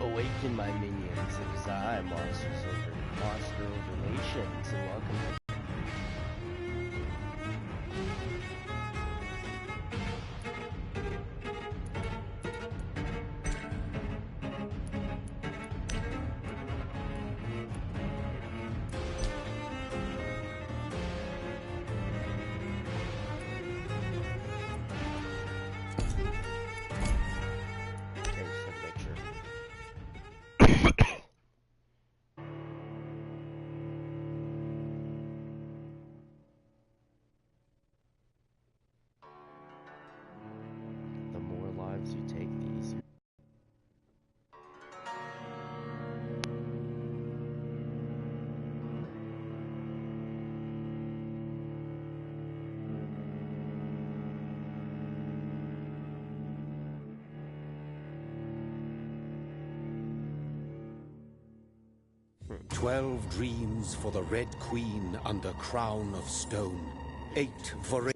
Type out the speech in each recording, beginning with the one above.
Awaken my minions. It is I, MonsterOverNations, and welcome to you take these. "12 dreams for the Red Queen under crown of stone. 8 for...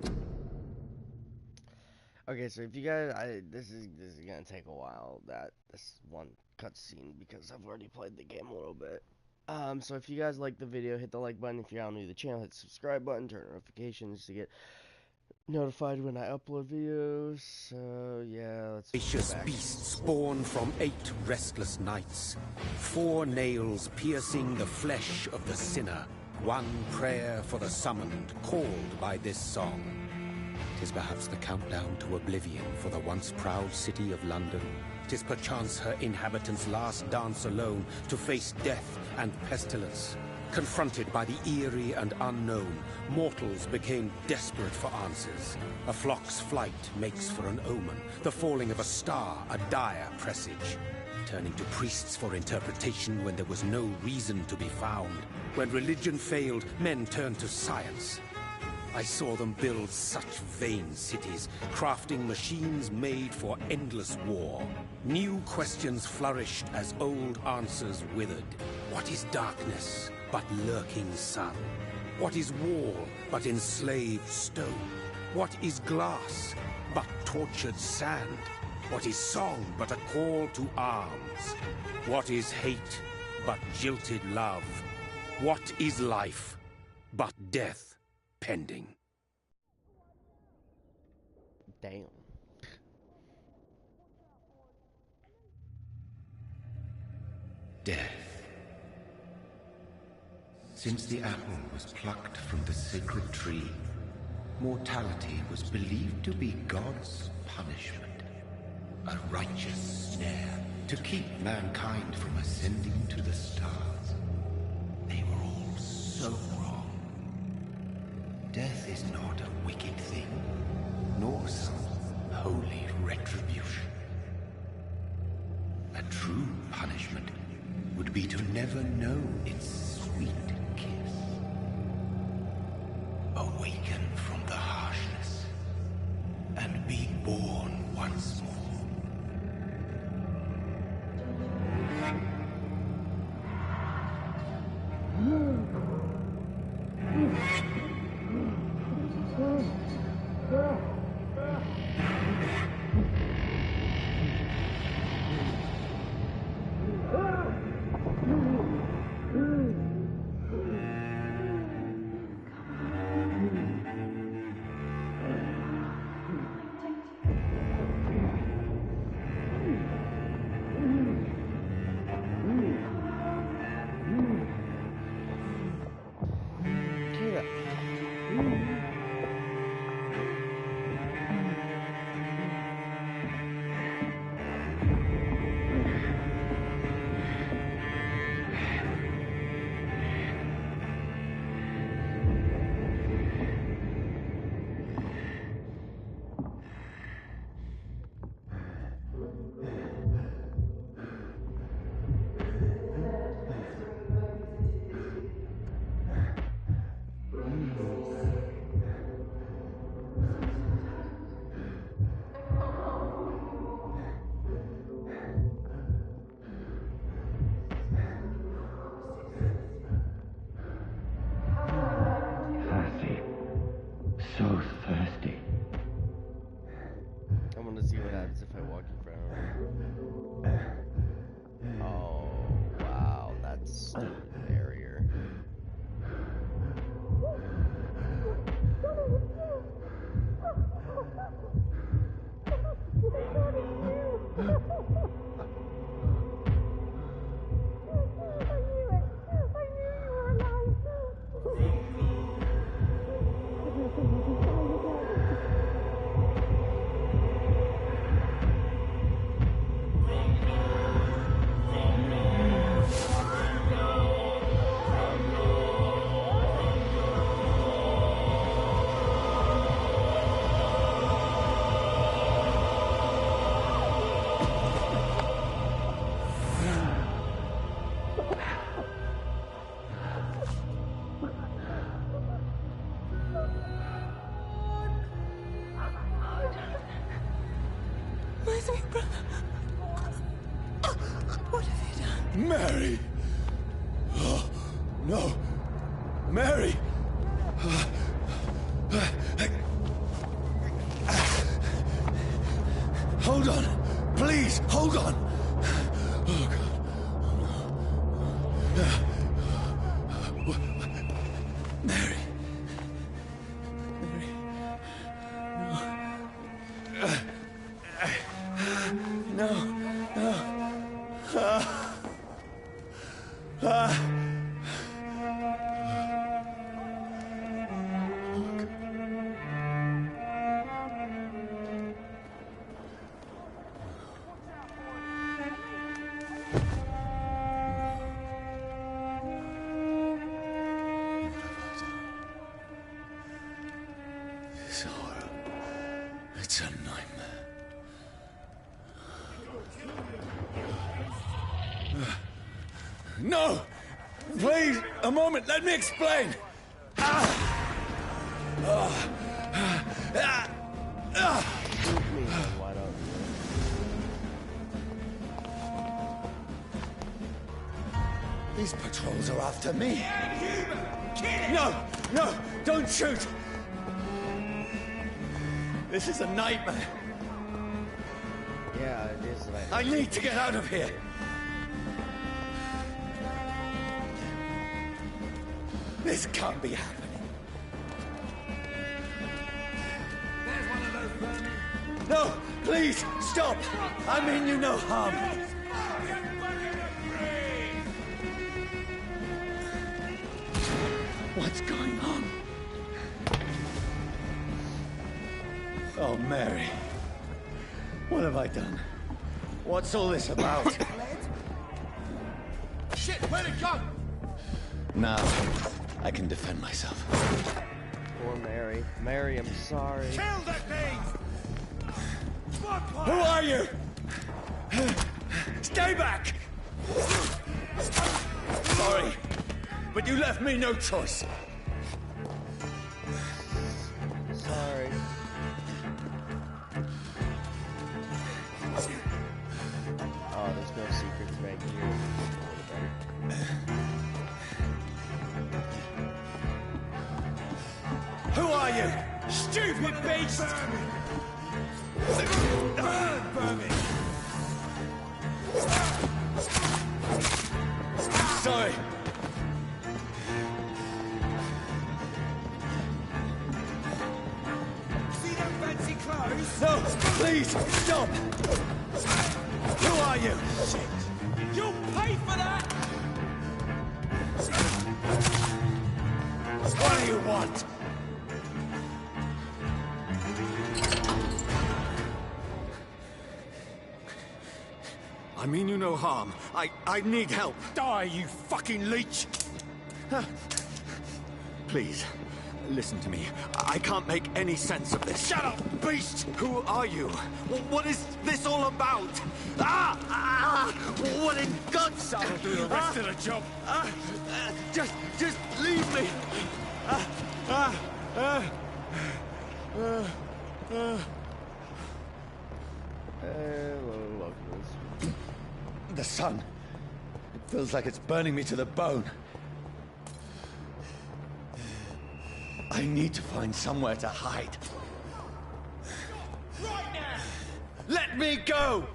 Okay, so if you guys, this is gonna take a while, this one cutscene, because I've already played the game a little bit. So if you guys like the video, hit the like button. If you're new to the channel, hit the subscribe button, turn notifications to get notified when I upload videos. So yeah, let's Vicious beasts born from 8 restless nights. 4 nails piercing the flesh of the sinner. 1 prayer for the summoned, called by this song. 'Tis perhaps the countdown to oblivion for the once proud city of London. 'Tis perchance her inhabitants' last dance alone to face death and pestilence. Confronted by the eerie and unknown, mortals became desperate for answers. A flock's flight makes for an omen, the falling of a star a dire presage. Turning to priests for interpretation when there was no reason to be found. When religion failed, men turned to science. I saw them build such vain cities, crafting machines made for endless war. New questions flourished as old answers withered. What is darkness but lurking sun? What is wall but enslaved stone? What is glass but tortured sand? What is song but a call to arms? What is hate but jilted love? What is life but death pending? Damn. Death. Since the apple was plucked from the sacred tree, mortality was believed to be God's punishment. A righteous snare to keep mankind from ascending to the stars. They were all so wrong. Death is not a wicked thing, nor some holy retribution. A true punishment would be to never know its sweet kiss. Awaken from the harshness and be born once more. Mary! Oh, no! Mary! Hold on! Please, hold on! Oh, God. Mary. Mary. No. No. This horror. It's a nightmare. No! Please, a moment, let me explain! Why don't These patrols are after me. No! No! Don't shoot! This is a nightmare. Yeah, it is like... I need to get out of here. This can't be happening. No, please, stop! I mean you no harm. What's going on? Oh, Mary. What have I done? What's all this about? Shit, where'd it go? Now, I can defend myself. Poor Mary. Mary, I'm sorry. Kill that thing! Who are you? Stay back! Sorry, but you left me no choice. Sorry. Oh, there's no secrets right here. Who are you? Stupid beast! Burn me! Sorry. See them fancy clothes? No, please, stop! Who are you? Shit! You'll pay for that! What do you want? I mean you no harm. I need help. Die, you fucking leech! Please, listen to me. I can't make any sense of this. Shut up, beast! Who are you? What is this all about? What in God's sake? I'll do the rest of the job. Just leave me. The sun. It feels like it's burning me to the bone. I need to find somewhere to hide. Right now! Let me go!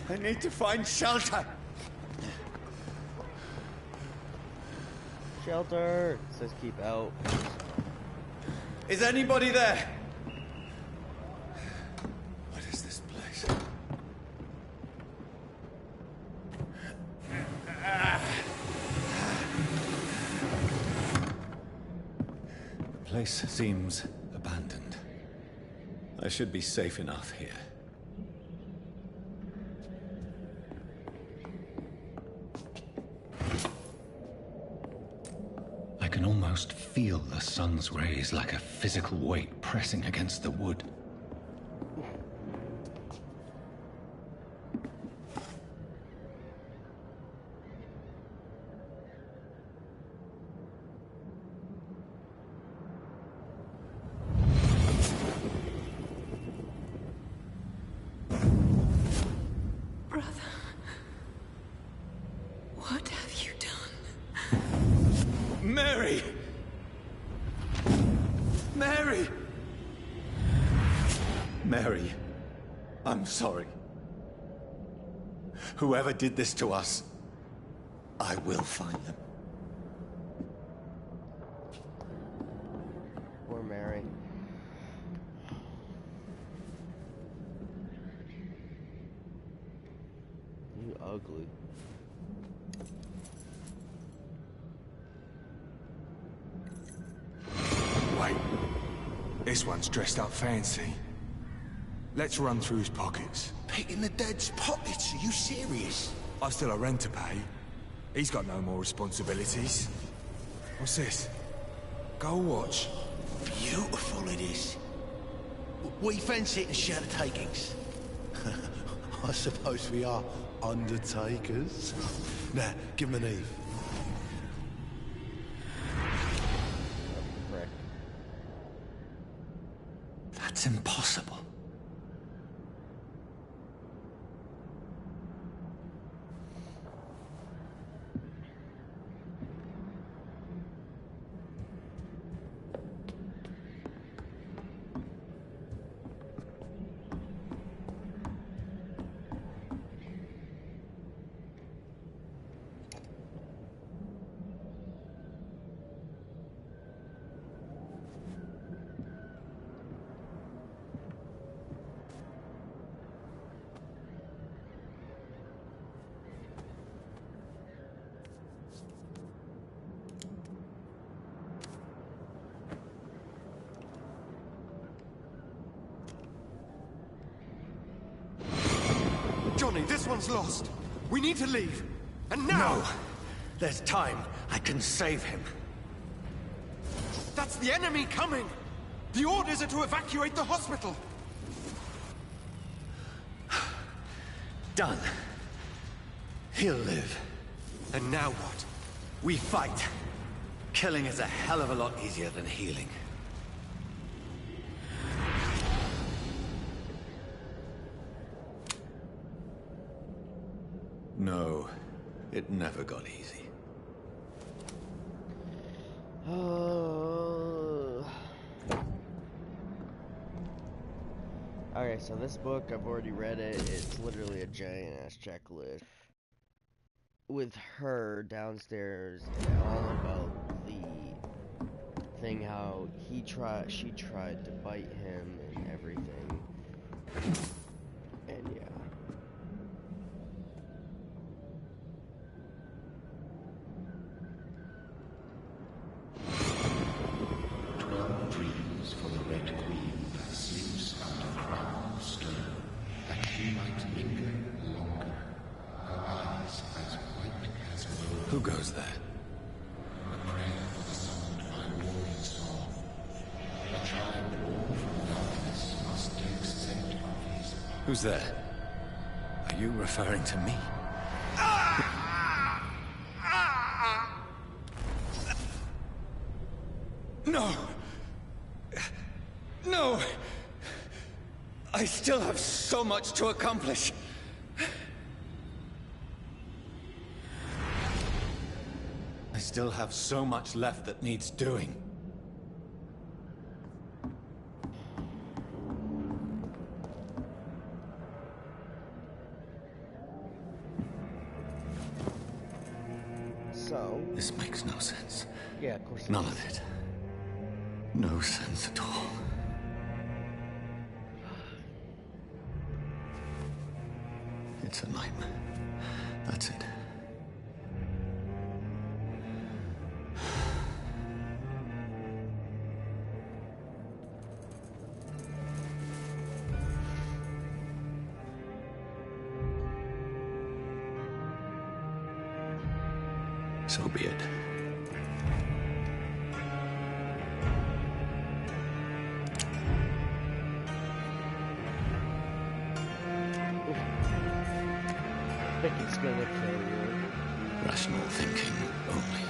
I need to find shelter. Shelter! It says keep out. Is anybody there? What is this place? The place seems abandoned. I should be safe enough here. I can almost feel the sun's rays like a physical weight pressing against the wood. Mary! Mary, I'm sorry. Whoever did this to us, I will find them. Poor Mary. You ugly. Wait. This one's dressed up fancy. Let's run through his pockets. Picking the dead's pockets? Are you serious? I've still a rent to pay. He's got no more responsibilities. What's this? Gold watch. Beautiful it is. We fancy it and share the takings. I suppose we are undertakers. Now, give him an Eve. Frick. That's impossible. Johnny, this one's lost. We need to leave. And now! No! There's time. I can save him. That's the enemy coming! The orders are to evacuate the hospital! Done. He'll live. And now what? We fight. Killing is a hell of a lot easier than healing. No, it never got easy. Okay, so this book, I've already read it. It's literally a giant-ass checklist with her downstairs and all about the thing, how she tried to bite him and everything. And yeah. Dreams for the Red Queen that sleeps under crown of stone, that she might linger longer, her eyes as white as wool. Who goes there? A prayer for the summoned by warring song. A child born from darkness must accept of his power. Who's there? Are you referring to me? No! No! I still have so much to accomplish. I still have so much left that needs doing. So, This makes no sense. yeah, of course. None of it. No sense at all. It's a nightmare. That's it. So be it. I think it's gonna kill you. Rational thinking only.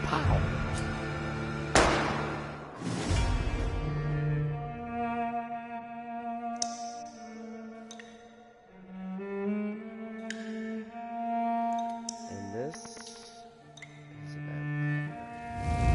Pow! And this is about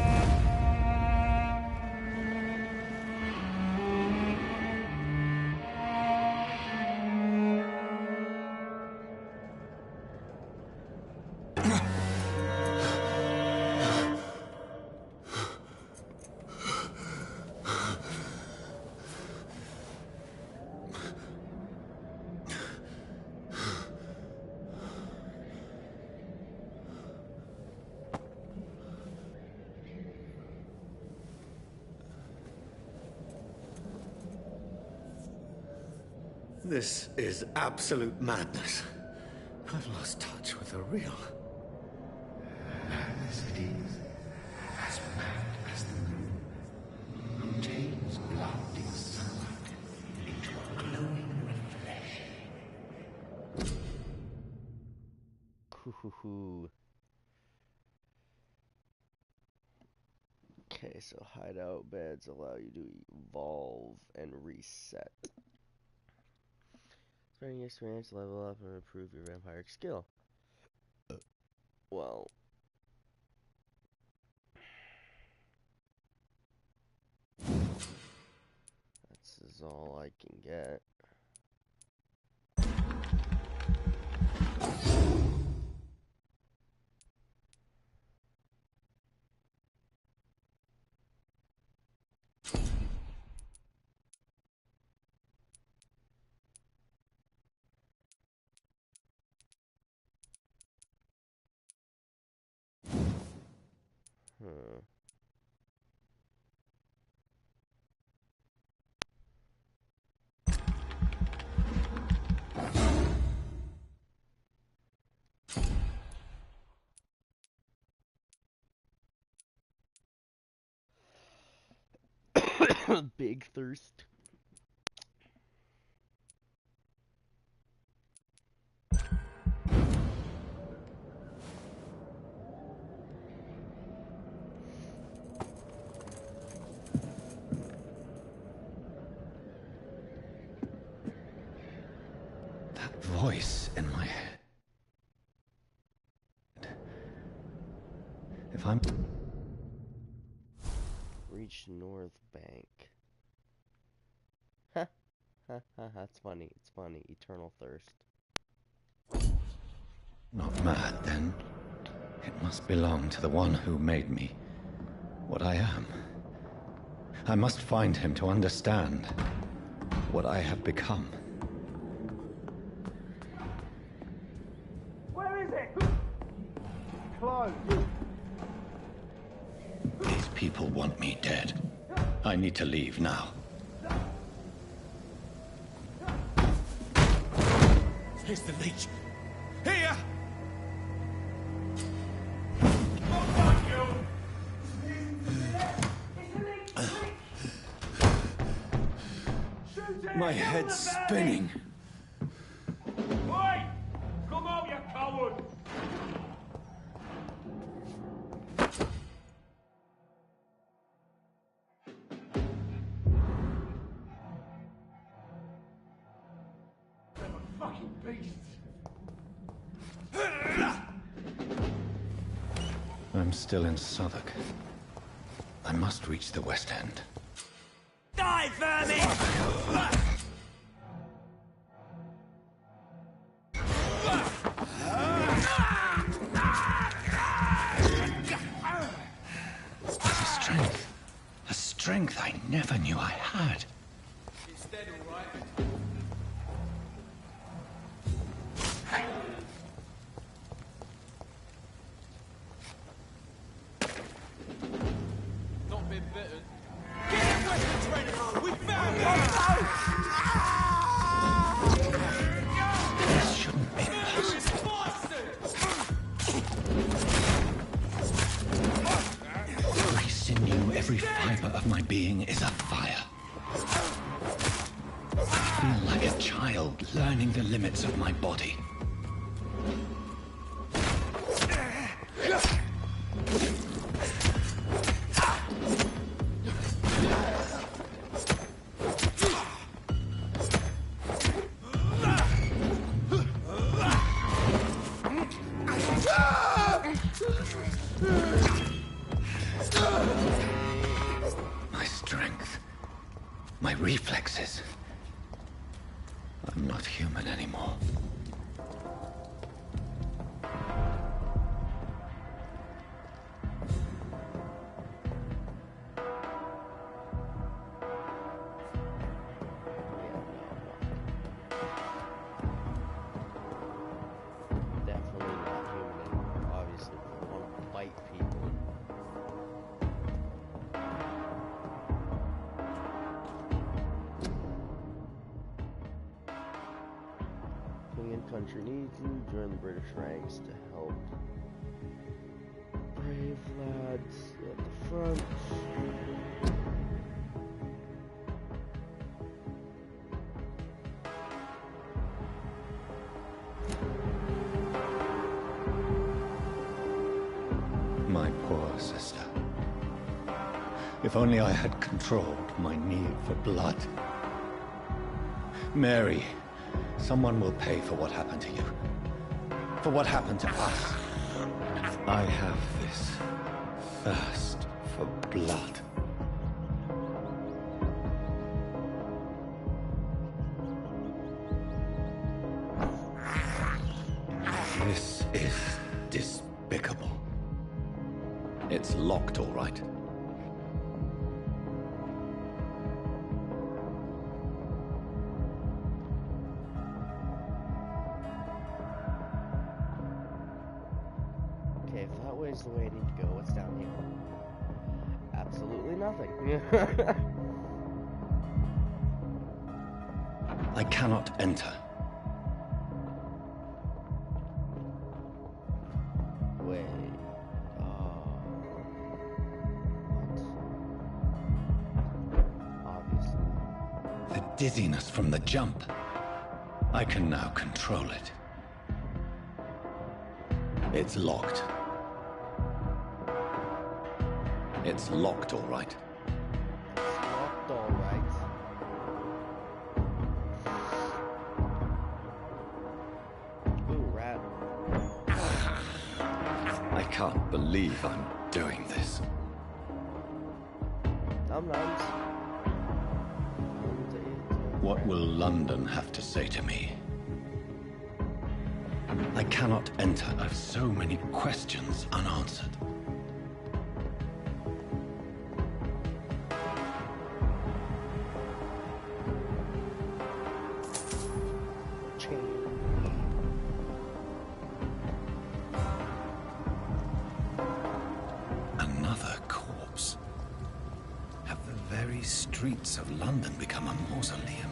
This is absolute madness. I've lost touch with the real. Madness it is, as mad as the moon, who takes blinding sunlight into a glowing reflection. Hoo. Okay, so hideout beds allow you to evolve and reset. Spending your experience, level up, and improve your vampiric skill. Well, this is all I can get. Big thirst. That voice in my head. If I'm... Reach North Bank. That's funny. It's funny. Eternal thirst. not mad, then it must belong to the one who made me what I am. I must find him to understand what I have become. Where is it? Close. These people want me dead. I need to leave now. Here's the leech. Here! My head's spinning. Oi! Come out, you coward! Fucking beasts! I'm still in Southwark. I must reach the West End. Die, vermin! A strength I never knew I had. It's dead, all right. Not been bitten. Get him, weapons ready! We found him! This shouldn't be possible. Every sinew, every fiber of my being is afire. I feel like a child learning the limits of my body. My strength, my reflexes. I'm not human anymore. Definitely not human anymore. Obviously, we want to fight people. country needs you. Join the British ranks to help brave lads at the front. My poor sister. If only I had controlled my need for blood. Mary, someone will pay for what happened to you. For what happened to us. I have this thirst for blood. This is despicable. It's locked, all right. Okay, if that way is the way I need to go, what's down here? Absolutely nothing. I cannot enter. Wait. What? Obviously. The dizziness from the jump. I can now control it. It's locked. It's locked, all right. It's locked, all right. Ooh, rat. I can't believe I'm doing this. Nums. What will London have to say to me? I cannot enter. I've so many questions unanswered. Another corpse. Have the very streets of London become a mausoleum?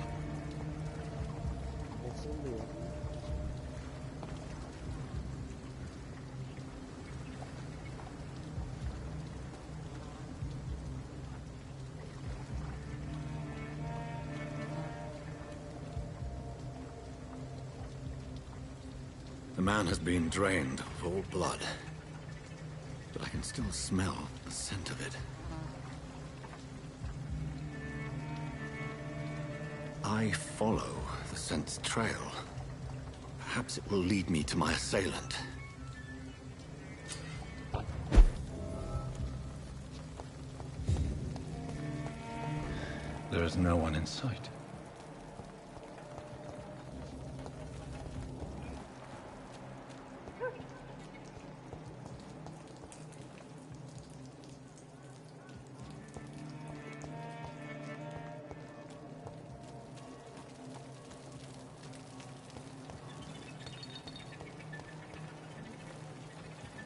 The man has been drained of all blood, but I can still smell the scent of it. I follow the scent's trail. Perhaps it will lead me to my assailant. There is no one in sight.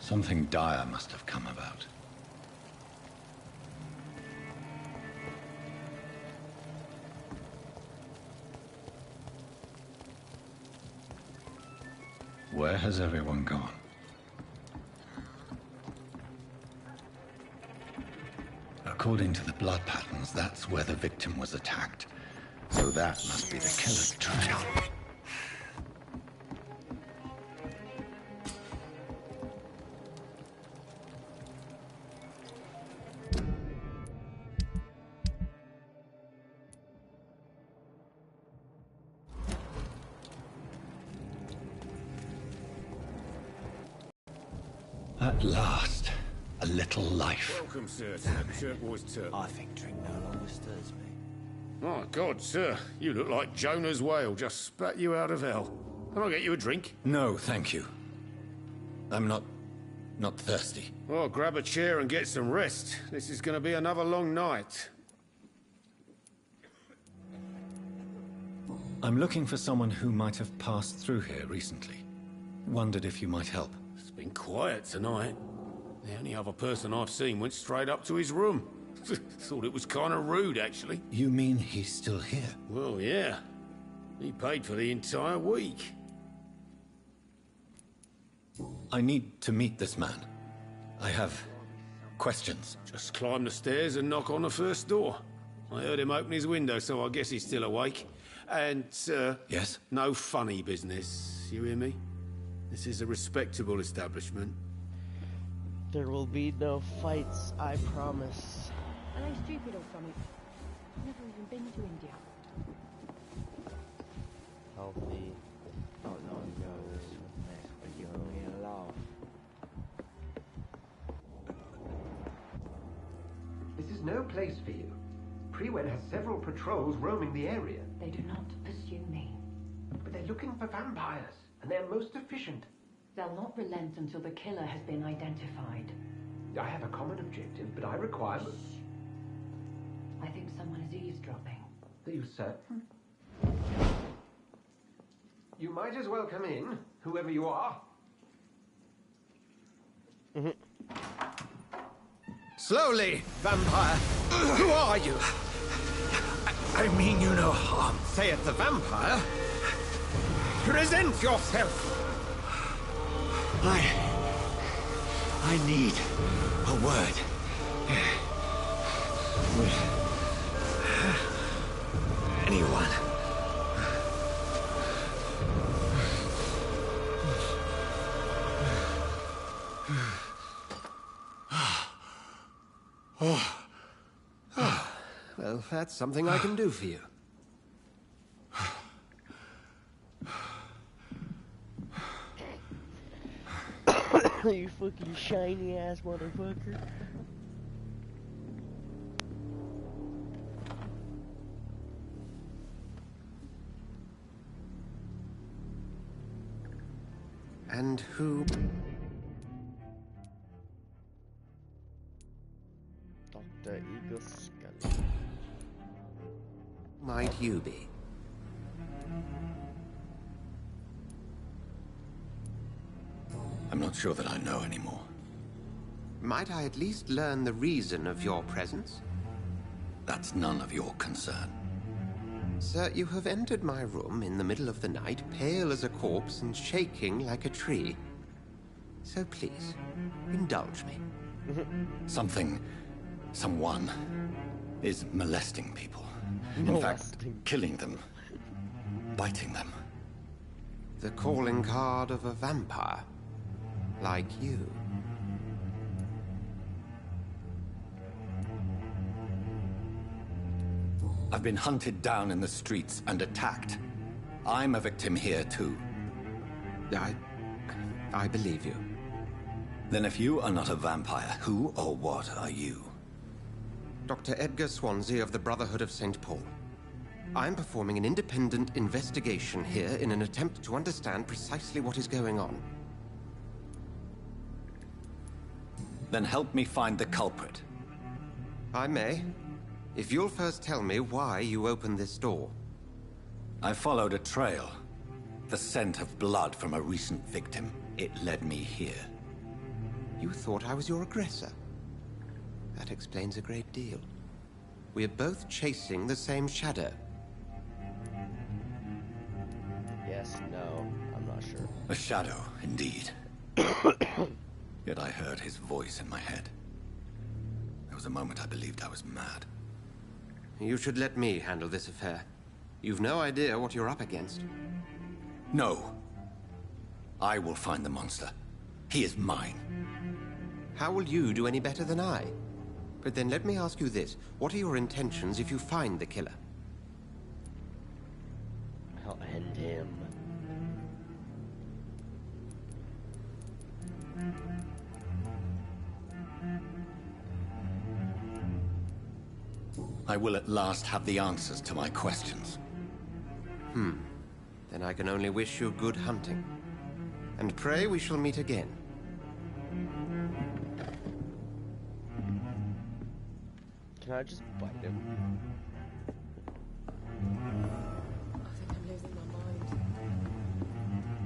Something dire must have come about. Where has everyone gone? According to the blood patterns, that's where the victim was attacked. So that must be the killer's trail. At last, a little life. Welcome, sir, to the Turquoise Turtle. I think drink no longer stirs me. My God, sir, you look like Jonah's whale just spat you out of hell. Can I get you a drink? No, thank you. I'm not thirsty. Well, grab a chair and get some rest. This is going to be another long night. I'm looking for someone who might have passed through here recently. Wondered if you might help. It's been quiet tonight. The only other person I've seen went straight up to his room. Thought it was kind of rude, actually. You mean he's still here? Well, yeah. He paid for the entire week. I need to meet this man. I have questions. Just climb the stairs and knock on the first door. I heard him open his window, so I guess he's still awake. And, sir... Yes? No funny business, you hear me? This is a respectable establishment. There will be no fights, I promise. Are they stupid or something? I've never even been to India. Healthy. Oh no, this is a mess, but you're only a laugh. This is no place for you. Prewen has several patrols roaming the area. They do not pursue me. But they're looking for vampires, and they're most efficient. They'll not relent until the killer has been identified. I have a common objective, but I require... I think someone is eavesdropping. Are you certain? You might as well come in, whoever you are. Slowly, vampire. Who are you? I mean you no harm. Saith the vampire. Present yourself. I need a word. Anyone. Well, that's something I can do for you. You fucking shiny ass motherfucker. And who... Dr. Eagle Skull. might you be? I'm not sure that I know anymore. Might I at least learn the reason of your presence? That's none of your concern. Sir, you have entered my room in the middle of the night, pale as a corpse and shaking like a tree. So please, indulge me. Someone is molesting people. In fact, killing them. Biting them. The calling card of a vampire. Like you. I've been hunted down in the streets and attacked. I'm a victim here too. I believe you. Then if you are not a vampire, who or what are you? Dr. Edgar Swansea of the Brotherhood of St. Paul. I'm performing an independent investigation here in an attempt to understand precisely what is going on. Then help me find the culprit. I may. If you'll first tell me why you opened this door. I followed a trail. The scent of blood from a recent victim. It led me here. You thought I was your aggressor. That explains a great deal. We are both chasing the same shadow. Yes, no, I'm not sure. A shadow, indeed. Yet I heard his voice in my head. There was a moment I believed I was mad. You should let me handle this affair. You've no idea what you're up against. No. I will find the monster. He is mine. How will you do any better than I? But then let me ask you this. What are your intentions if you find the killer? I'll end him. I will at last have the answers to my questions. Then I can only wish you good hunting. And pray we shall meet again. Can I just bite him? I think I'm losing my mind.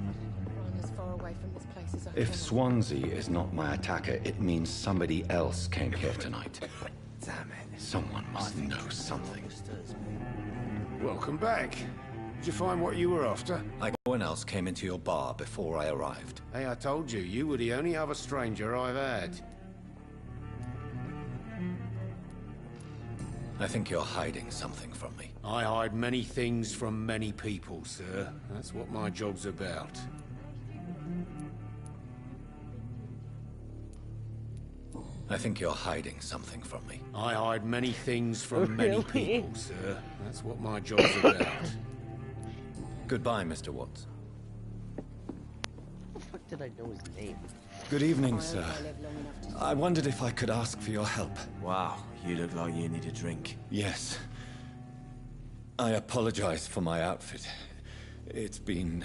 I should run as far away from this place as I can. If Swansea is not my attacker, it means somebody else came here tonight. Damn it. Someone must know something. Disturbs me. Welcome back. Did you find what you were after? I go one else came into your bar before I arrived. Hey, I told you, you were the only other stranger I've had. I think you're hiding something from me. I hide many things from many people, sir. That's what my job's about. I think you're hiding something from me. I hide many things from many people, sir. That's what my job's about. Goodbye, Mr. Watts. How the fuck did I know his name? Good evening, sir. I wondered if I could ask for your help. Wow, you look like you need a drink. Yes. I apologize for my outfit. It's been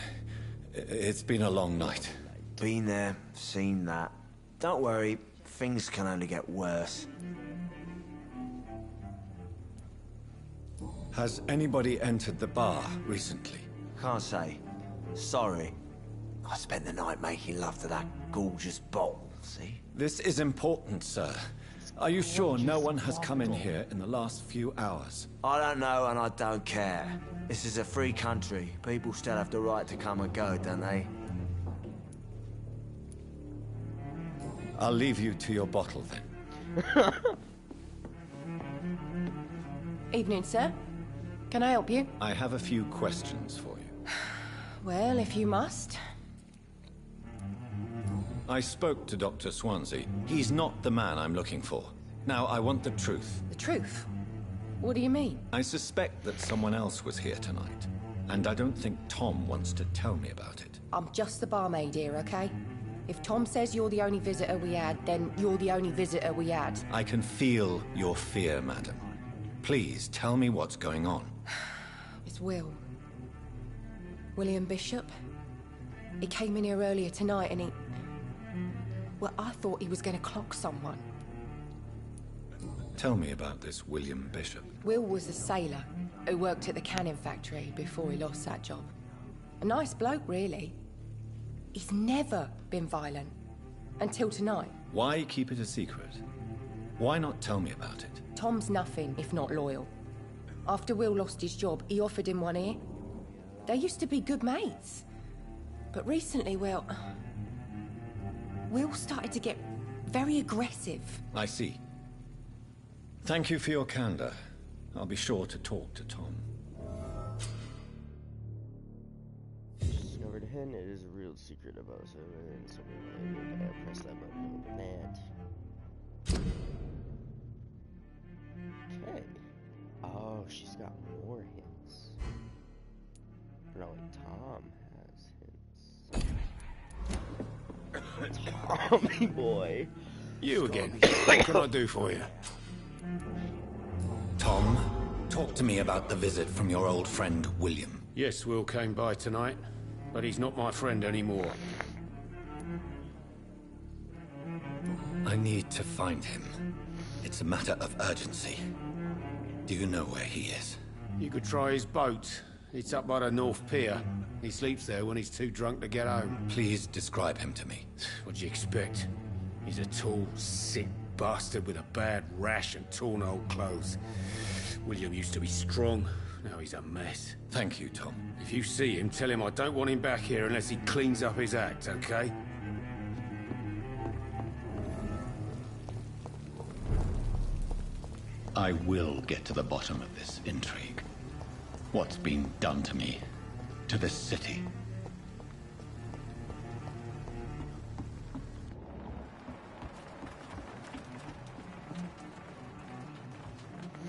a long night. Been there, seen that. Don't worry, things can only get worse. Has anybody entered the bar recently? Can't say. Sorry. I spent the night making love to that gorgeous bottle, see? This is important, sir. Are you sure no one has come in here in the last few hours? I don't know and I don't care. This is a free country. People still have the right to come and go, don't they? I'll leave you to your bottle then. Evening, sir. Can I help you? I have a few questions for you. Well, if you must. I spoke to Dr. Swansea. He's not the man I'm looking for. Now, I want the truth. The truth? What do you mean? I suspect that someone else was here tonight, and I don't think Tom wants to tell me about it. I'm just the barmaid here, okay? If Tom says you're the only visitor we had, then you're the only visitor we had. I can feel your fear, madam. Please, tell me what's going on. It's Will. William Bishop. He came in here earlier tonight and he... Well, I thought he was going to clock someone. Tell me about this William Bishop. Will was a sailor who worked at the cannon factory before he lost that job. A nice bloke, really. He's never been violent. Until tonight. Why keep it a secret? Why not tell me about it? Tom's nothing if not loyal. After Will lost his job, he offered him one ear. They used to be good mates. But recently, well... Will started to get very aggressive. I see. Thank you for your candor. I'll be sure to talk to Tom. Discovered a hint. It is a real secret about us. So we press that button. Open that. Okay. Oh, she's got more hints. No, wait, Tom has hints. Tommy boy. You again. What can I do for you? Tom, talk to me about the visit from your old friend, William. Yes, Will came by tonight, but he's not my friend anymore. I need to find him. It's a matter of urgency. Do you know where he is? You could try his boat. It's up by the North Pier. He sleeps there when he's too drunk to get home. Please describe him to me. What do you expect? He's a tall, sick bastard with a bad rash and torn old clothes. William used to be strong. Now he's a mess. Thank you, Tom. If you see him, tell him I don't want him back here unless he cleans up his act, okay? I will get to the bottom of this intrigue. What's been done to me, to this city.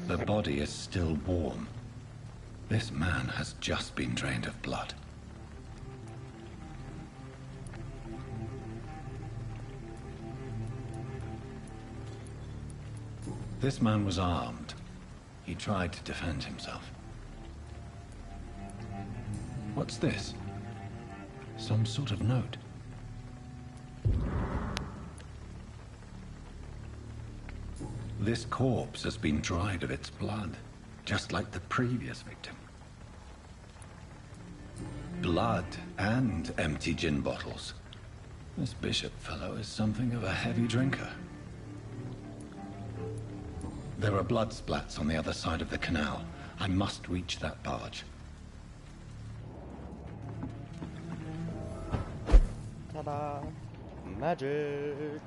The body is still warm. This man has just been drained of blood. This man was armed. He tried to defend himself. What's this? Some sort of note. This corpse has been dried of its blood, just like the previous victim. Blood and empty gin bottles. This Bishop fellow is something of a heavy drinker. There are blood splats on the other side of the canal. I must reach that barge. Ta-da! Magic!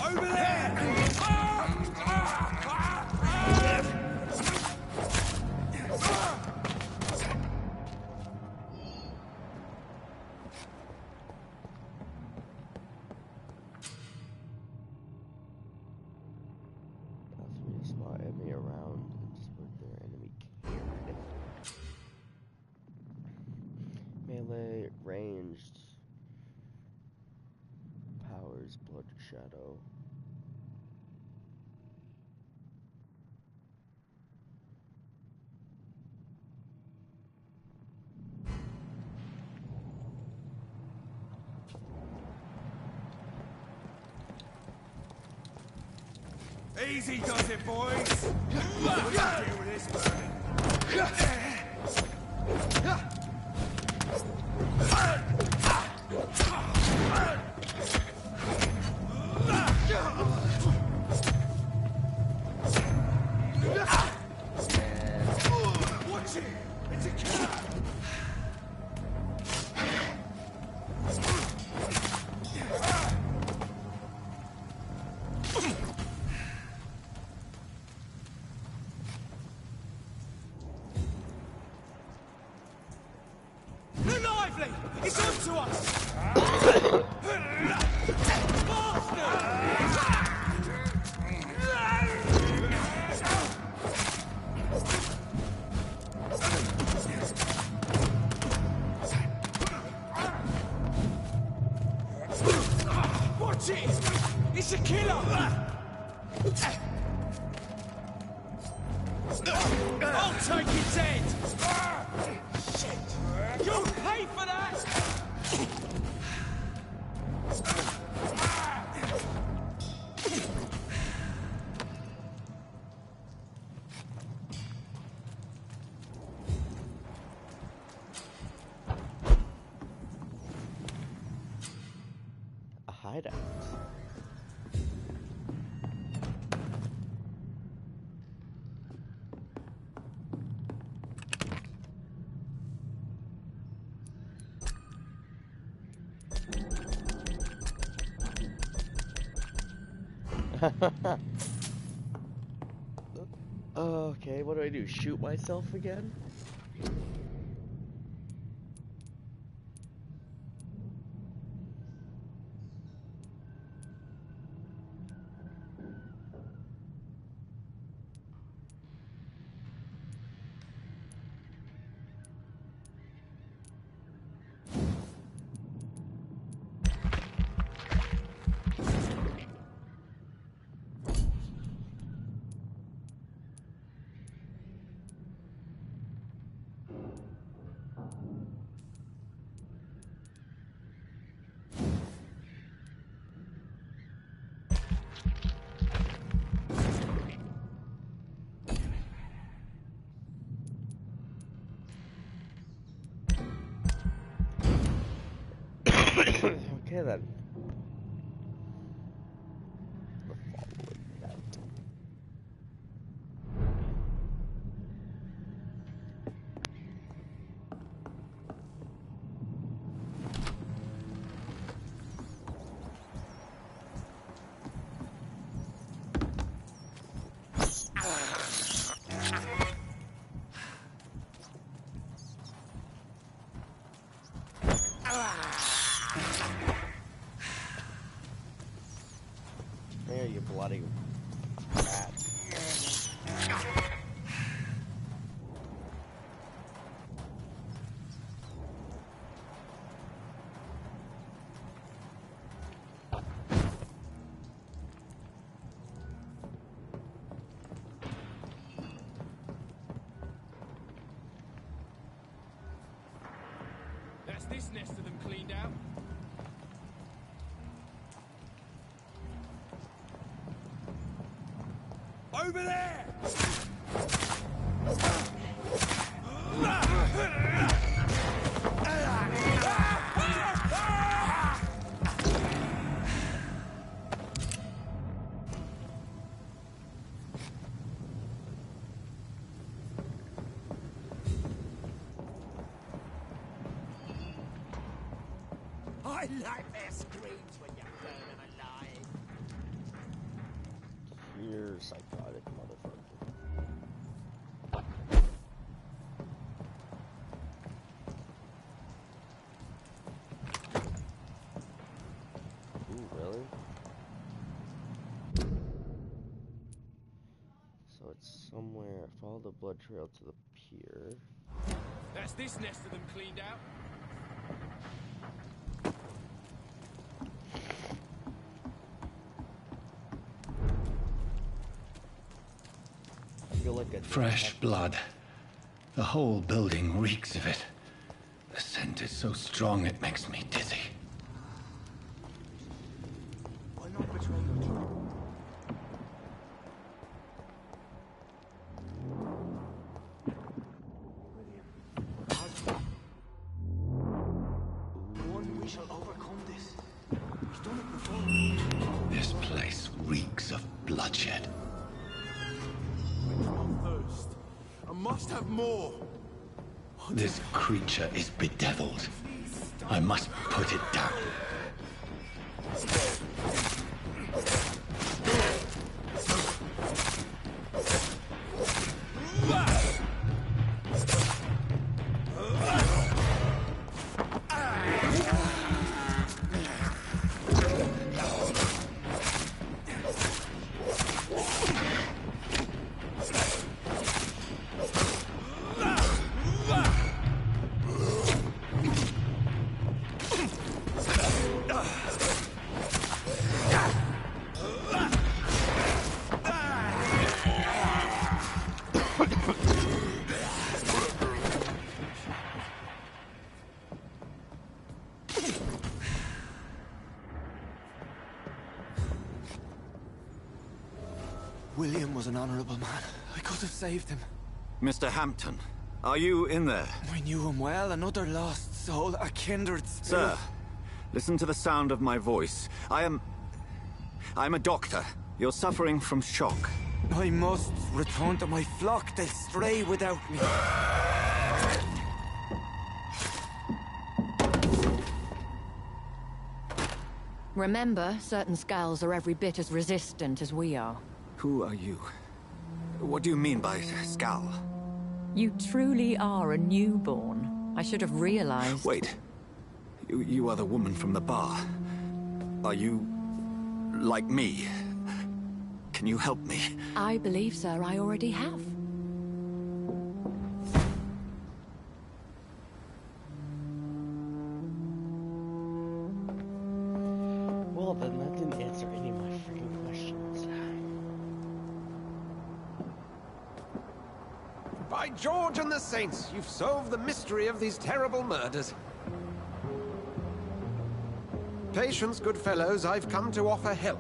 Over there! Spot enemy around and split their enemy carried. Melee, ranged, powers, blood shadow. Easy does it, boys! We'll deal with this burning. Watch it! It's a killer! They're lively! It's on to us! Watch it! It's a killer! I'll take its head! Shit! You'll pay for that! A hideout. Okay, what do I do? Shoot myself again? Okay then. There, you bloody rat. That's this nest of them cleaned out. Over there! I like their screams when you're burning alive. You're psychotic, motherfucker. Ooh, really? So it's somewhere. Follow the blood trail to the pier. That's this nest of them cleaned out. I feel like a Fresh blood. The whole building reeks of it. The scent is so strong it makes me dizzy. Why not betray your tribe? We shall overcome this. We've done it before. This place reeks of bloodshed. I'm thirst. I must have more. This creature is bedeviled. I must put it down. William was an honorable man. I could have saved him. Mr. Hampton, are you in there? I knew him well, another lost soul, a kindred spirit. Sir, listen to the sound of my voice. I'm a doctor. You're suffering from shock. I must return to my flock. They'll stray without me. Remember, certain skulls are every bit as resistant as we are. Who are you? What do you mean by skull? You truly are a newborn. I should have realized. Wait. You are the woman from the bar. Are you... like me? Can you help me? I believe, sir, I already have. Well, then that didn't answer any of my freaking questions. By George and the Saints, you've solved the mystery of these terrible murders. Patience, good fellows, I've come to offer help.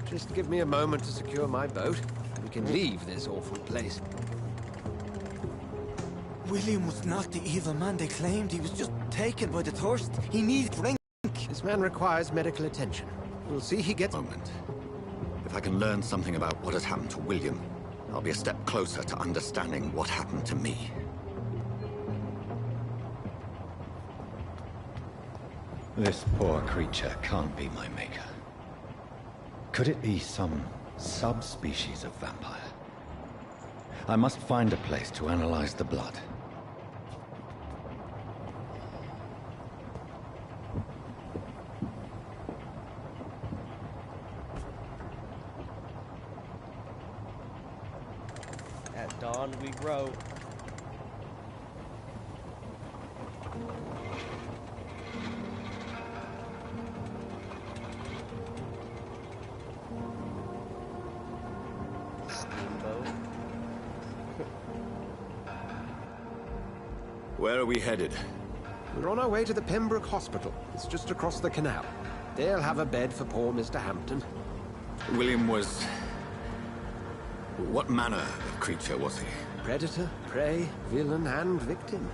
Just give me a moment to secure my boat. We can leave this awful place. William was not the evil man they claimed. He was just taken by the thirst. He needs drink. This man requires medical attention. We'll see he gets... Moment. If I can learn something about what has happened to William, I'll be a step closer to understanding what happened to me. This poor creature can't be my maker. Could it be some subspecies of vampire? I must find a place to analyze the blood. At dawn we grow. Steamboat. Where are we headed? We're on our way to the Pembroke Hospital. It's just across the canal. They'll have a bed for poor Mr. Hampton. William was What manner of creature was he? Predator, prey, villain, and victim.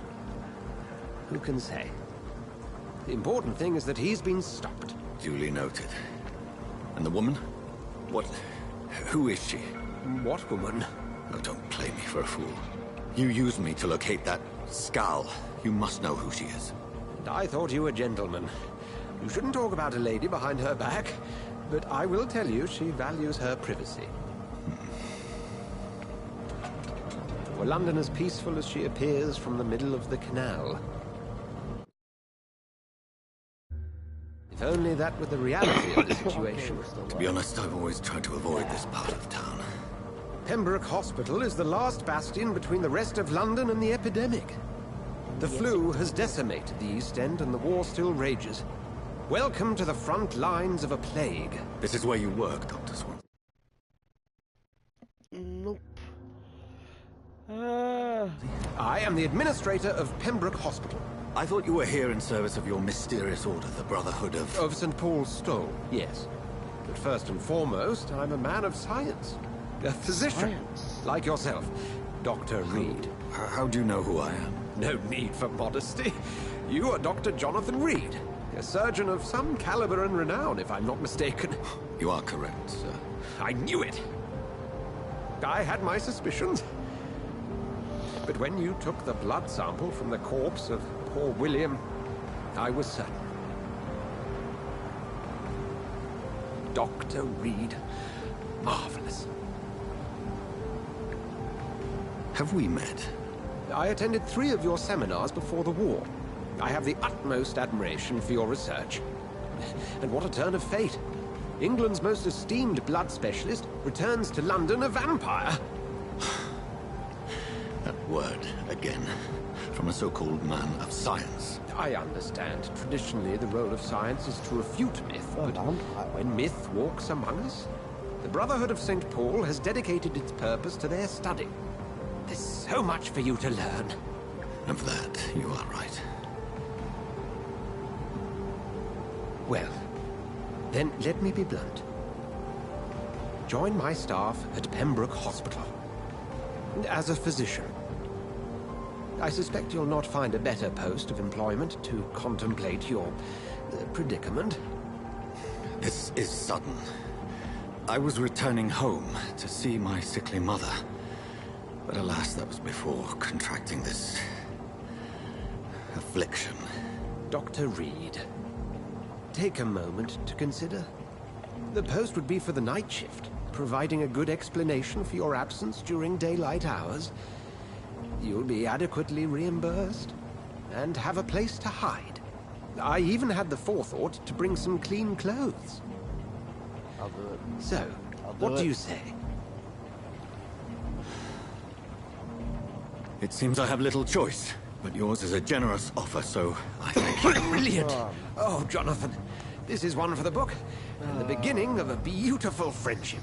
Who can say? The important thing is that he's been stopped. Duly noted. And the woman? Who is she? What woman? Oh, don't play me for a fool. You used me to locate that skull. You must know who she is. And I thought you a gentleman. You shouldn't talk about a lady behind her back, but I will tell you she values her privacy. Were London as peaceful as she appears from the middle of the canal? If only that were the reality of the situation. To be honest, I've always tried to avoid this part of town. Pembroke Hospital is the last bastion between the rest of London and the epidemic. The flu has decimated the East End and the war still rages. Welcome to the front lines of a plague. This is where you work, Dr. Swan. Nope. I am the administrator of Pembroke Hospital. I thought you were here in service of your mysterious order, the Brotherhood of... Of St. Paul's Stole, yes. But first and foremost, I'm a man of science. A physician, like yourself, Dr. Reed. How do you know who I am? No need for modesty. You are Dr. Jonathan Reed, a surgeon of some caliber and renown, if I'm not mistaken. You are correct, sir. I knew it. I had my suspicions. But when you took the blood sample from the corpse of poor William, I was certain. Dr. Reed. Marvelous. Have we met? I attended 3 of your seminars before the war. I have the utmost admiration for your research. And what a turn of fate. England's most esteemed blood specialist returns to London a vampire. That word, again, from a so-called man of science. I understand. Traditionally, the role of science is to refute myth, but when myth walks among us, the Brotherhood of St. Paul has dedicated its purpose to their study. There's so much for you to learn. Of that, you are right. Well, then let me be blunt. Join my staff at Pembroke Hospital. As a physician. I suspect you'll not find a better post of employment to contemplate your predicament. This is sudden. I was returning home to see my sickly mother. But alas, that was before contracting this... affliction. Dr. Reed, take a moment to consider. The post would be for the night shift, providing a good explanation for your absence during daylight hours. You'll be adequately reimbursed, and have a place to hide. I even had the forethought to bring some clean clothes. I'll do it. So, what do you say? It seems I have little choice, but yours is a generous offer, so I thank you. Brilliant! Oh, Jonathan, this is one for the book, and the beginning of a beautiful friendship.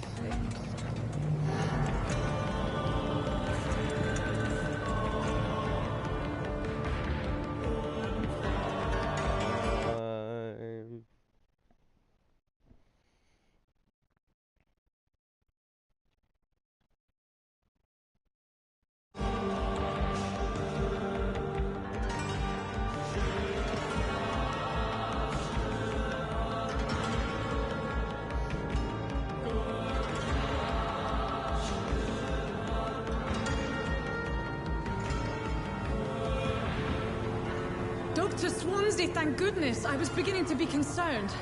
Dr. Swansea, thank goodness. I was beginning to be concerned.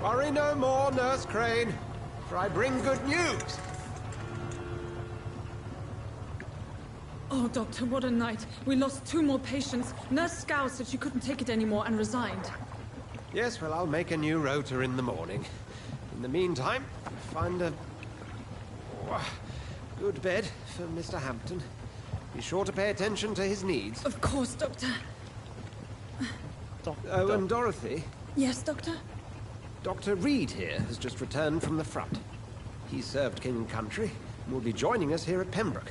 Worry no more, Nurse Crane, for I bring good news. Oh, Doctor, what a night. We lost 2 more patients. Nurse Scow said she couldn't take it anymore and resigned. Yes, well, I'll make a new rota in the morning. In the meantime, find a good bed for Mr. Hampton. Be sure to pay attention to his needs. Of course, Doctor. Oh, and Dorothy? Yes, Doctor? Dr. Reed here has just returned from the front. He served King and Country and will be joining us here at Pembroke.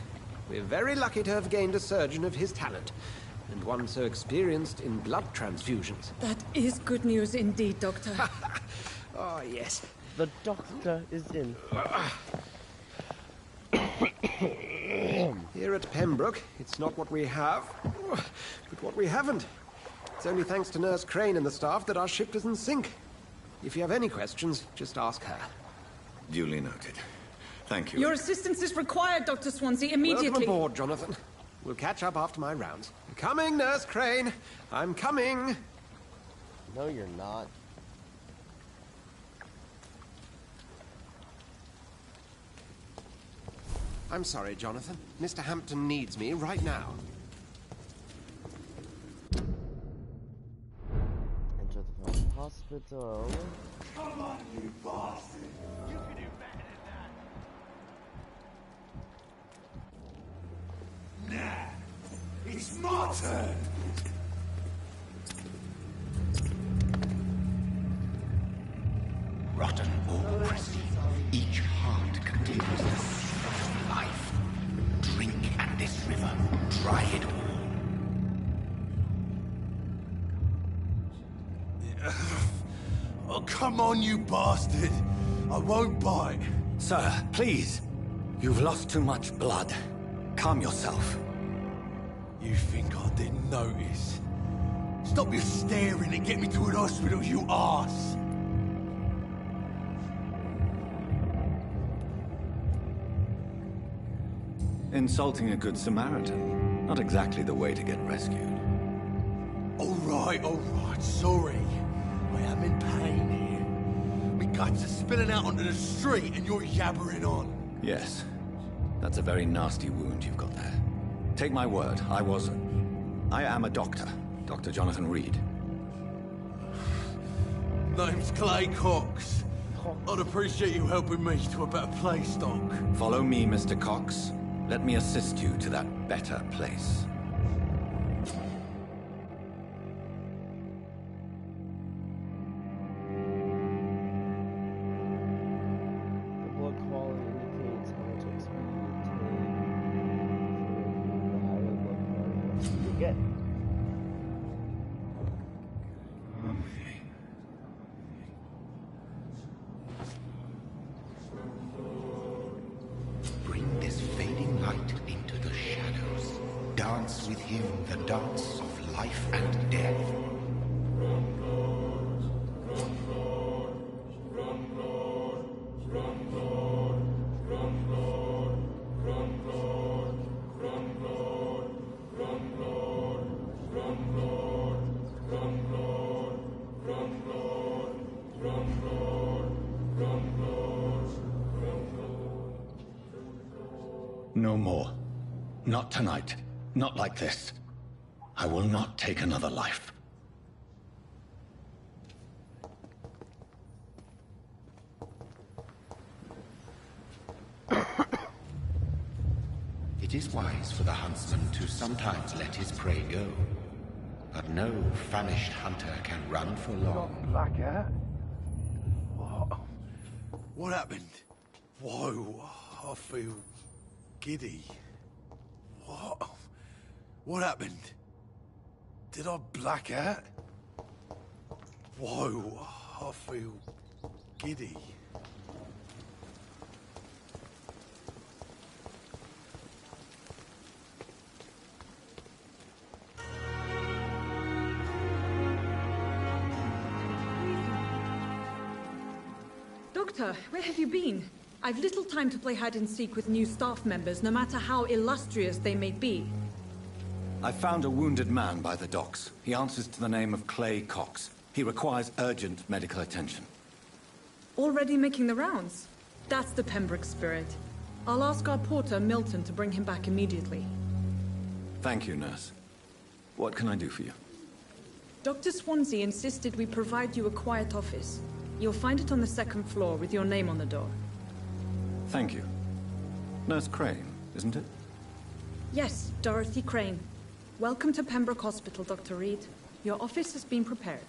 We're very lucky to have gained a surgeon of his talent, and one so experienced in blood transfusions. That is good news indeed, Doctor. Oh, yes. The doctor is in. Here at Pembroke, it's not what we have, but what we haven't. It's only thanks to Nurse Crane and the staff that our ship doesn't sink. If you have any questions, just ask her. Duly noted. Thank you. Your assistance is required, Dr. Swansea, immediately. Welcome aboard, Jonathan. We'll catch up after my rounds. I'm coming, Nurse Crane. I'm coming. No, you're not. I'm sorry, Jonathan. Mr. Hampton needs me right now. Enter the hospital. Come on, you bastard! You can do better than that! Nah! It's my turn! Rotten or pristine, each heart contains the seed of life. Drink at this river, try it all. Oh, come on, you bastard! I won't bite. Sir, please. You've lost too much blood. Calm yourself. You think I didn't notice? Stop your staring and get me to an hospital, you arse! Insulting a good Samaritan. Not exactly the way to get rescued. All right, sorry. I am in pain here. My guts are spilling out onto the street and you're yabbering on. Yes. That's a very nasty wound you've got there. Take my word, I am a doctor. Dr. Jonathan Reed. Name's Clay Cox. I'd appreciate you helping me to a better place, Doc. Follow me, Mr. Cox. Let me assist you to that better place. The blood quality indicates how much XP you take. The higher blood quality you get. Bring this fading light into the shadows. Dance with him the dance of life and death. No more. Not tonight. Not like this. I will not take another life. It is wise for the huntsman to sometimes let his prey go. But no famished hunter can run for long. Blacker? What happened? Whoa, I feel giddy. What happened? Did I black out? Whoa, I feel giddy. Doctor, where have you been? I've little time to play hide and seek with new staff members, no matter how illustrious they may be. I found a wounded man by the docks. He answers to the name of Clay Cox. He requires urgent medical attention. Already making the rounds? That's the Pembroke spirit. I'll ask our porter, Milton, to bring him back immediately. Thank you, nurse. What can I do for you? Dr. Swansea insisted we provide you a quiet office. You'll find it on the second floor with your name on the door. Thank you. Nurse Crane, isn't it? Yes, Dorothy Crane. Welcome to Pembroke Hospital, Dr. Reed. Your office has been prepared.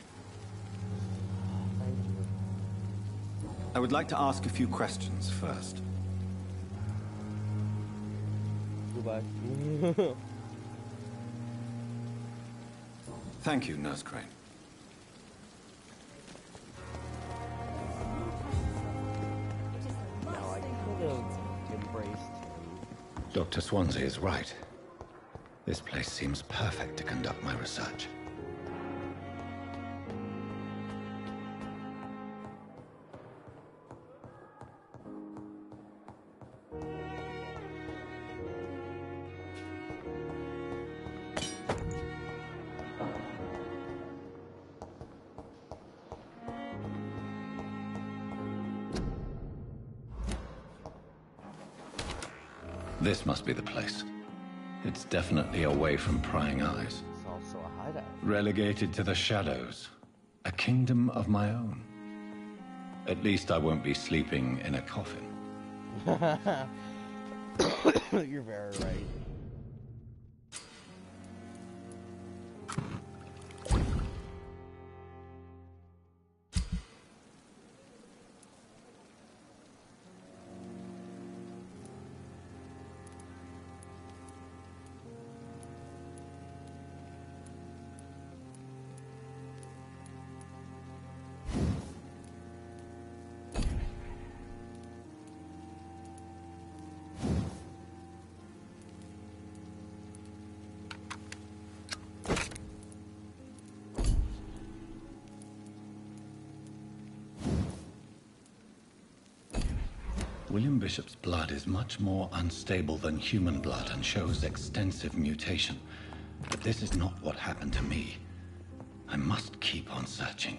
I would like to ask a few questions first. Goodbye. Thank you, Nurse Crane. Now I could have embraced him Dr. Swansea is right. This place seems perfect to conduct my research. This must be the place. It's definitely away from prying eyes. It's also a hideout. Relegated to the shadows. A kingdom of my own. At least I won't be sleeping in a coffin. You're very right. William Bishop's blood is much more unstable than human blood and shows extensive mutation. But this is not what happened to me. I must keep on searching.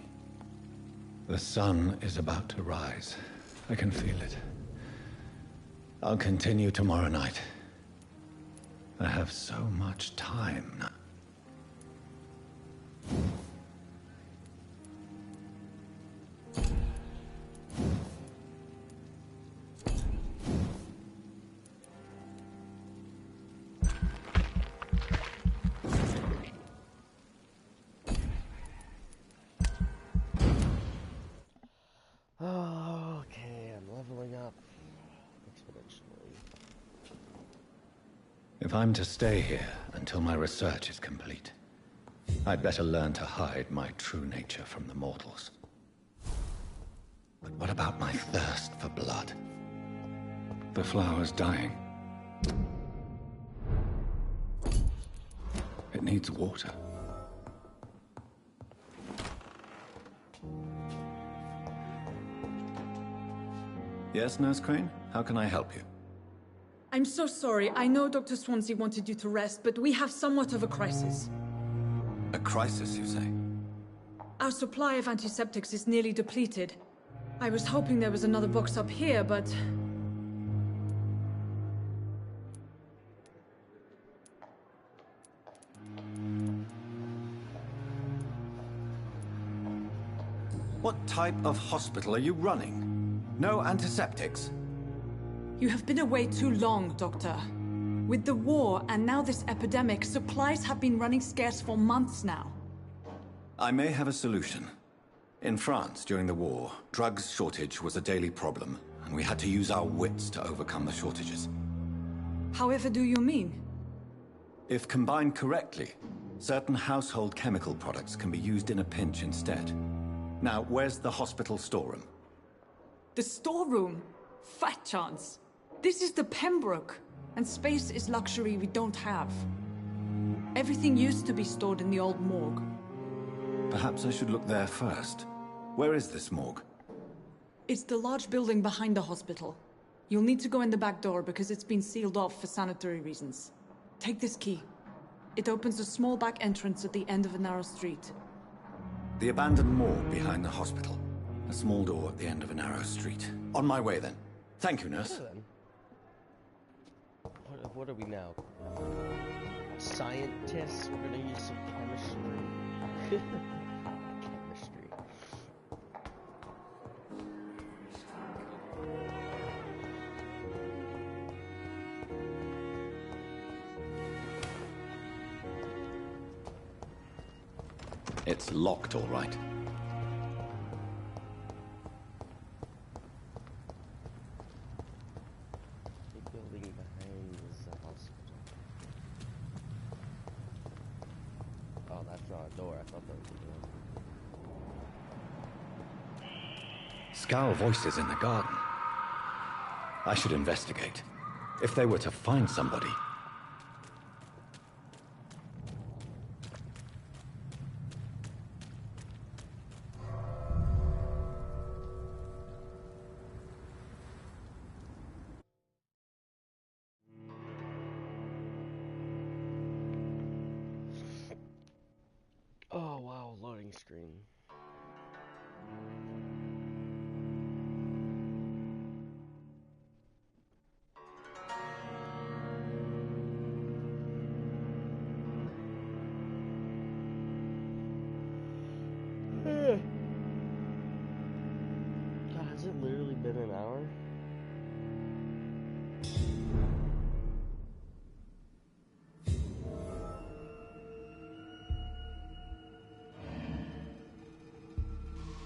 The sun is about to rise. I can feel it. I'll continue tomorrow night. I have so much time now. Okay, I'm leveling up exponentially. If I'm to stay here until my research is complete, I'd better learn to hide my true nature from the mortals. But what about my thirst for blood? The flower's dying. It needs water. Yes, Nurse Crane? How can I help you? I'm so sorry. I know Dr. Swansea wanted you to rest, but we have somewhat of a crisis. A crisis, you say? Our supply of antiseptics is nearly depleted. I was hoping there was another box up here, but... What type of hospital are you running? No antiseptics? You have been away too long, Doctor. With the war and now this epidemic, supplies have been running scarce for months now. I may have a solution. In France, during the war, drugs shortage was a daily problem, and we had to use our wits to overcome the shortages. However do you mean? If combined correctly, certain household chemical products can be used in a pinch instead. Now, where's the hospital storeroom? The storeroom? Fat chance. This is the Pembroke, and space is luxury we don't have. Everything used to be stored in the old morgue. Perhaps I should look there first. Where is this morgue? It's the large building behind the hospital. You'll need to go in the back door because it's been sealed off for sanitary reasons. Take this key. It opens a small back entrance at the end of a narrow street. The abandoned morgue behind the hospital. A small door at the end of a narrow street. On my way, then. Thank you, nurse. Okay, then. What are we now? Scientists? We're gonna use some chemistry. Chemistry. It's locked, all right. Scowl voices in the garden. I should investigate. If they were to find somebody. Oh wow, loading screen. God, has it literally been an hour?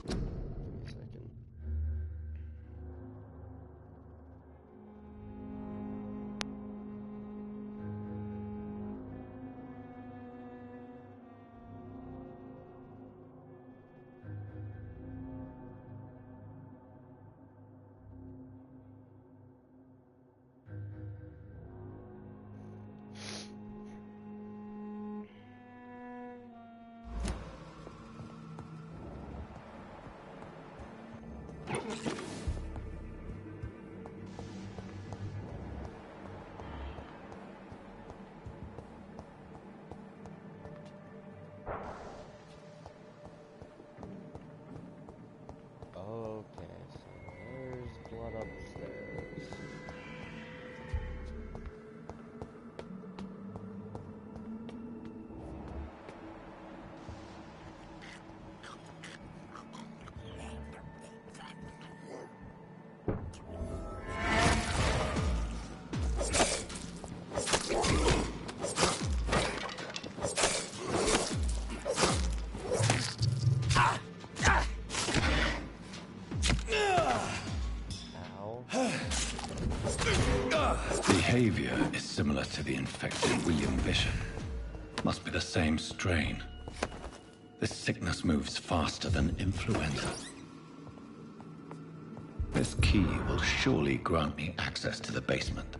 Give me a second. Okay, so there's blood upstairs. Behavior is similar to the infected William Bishop. Must be the same strain. This sickness moves faster than influenza. This key will surely grant me access to the basement.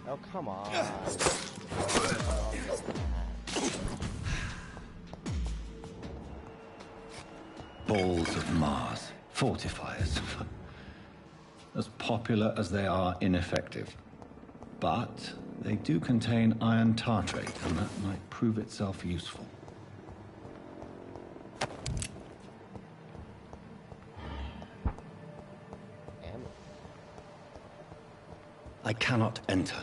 Oh, come on. Balls of Mars. Fortifiers. As popular as they are ineffective. But they do contain iron tartrate, and that might prove itself useful. I cannot enter.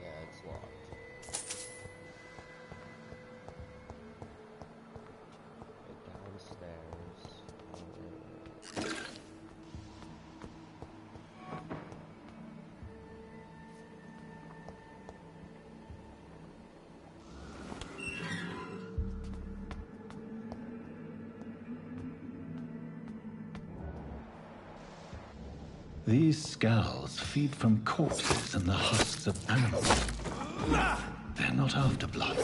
Yeah, it's locked. Downstairs. These skulls feed from corpses and the husks of animals. They're not after blood.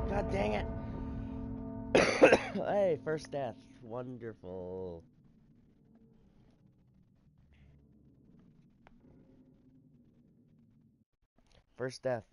God dang it. Hey, first death. Wonderful. First death.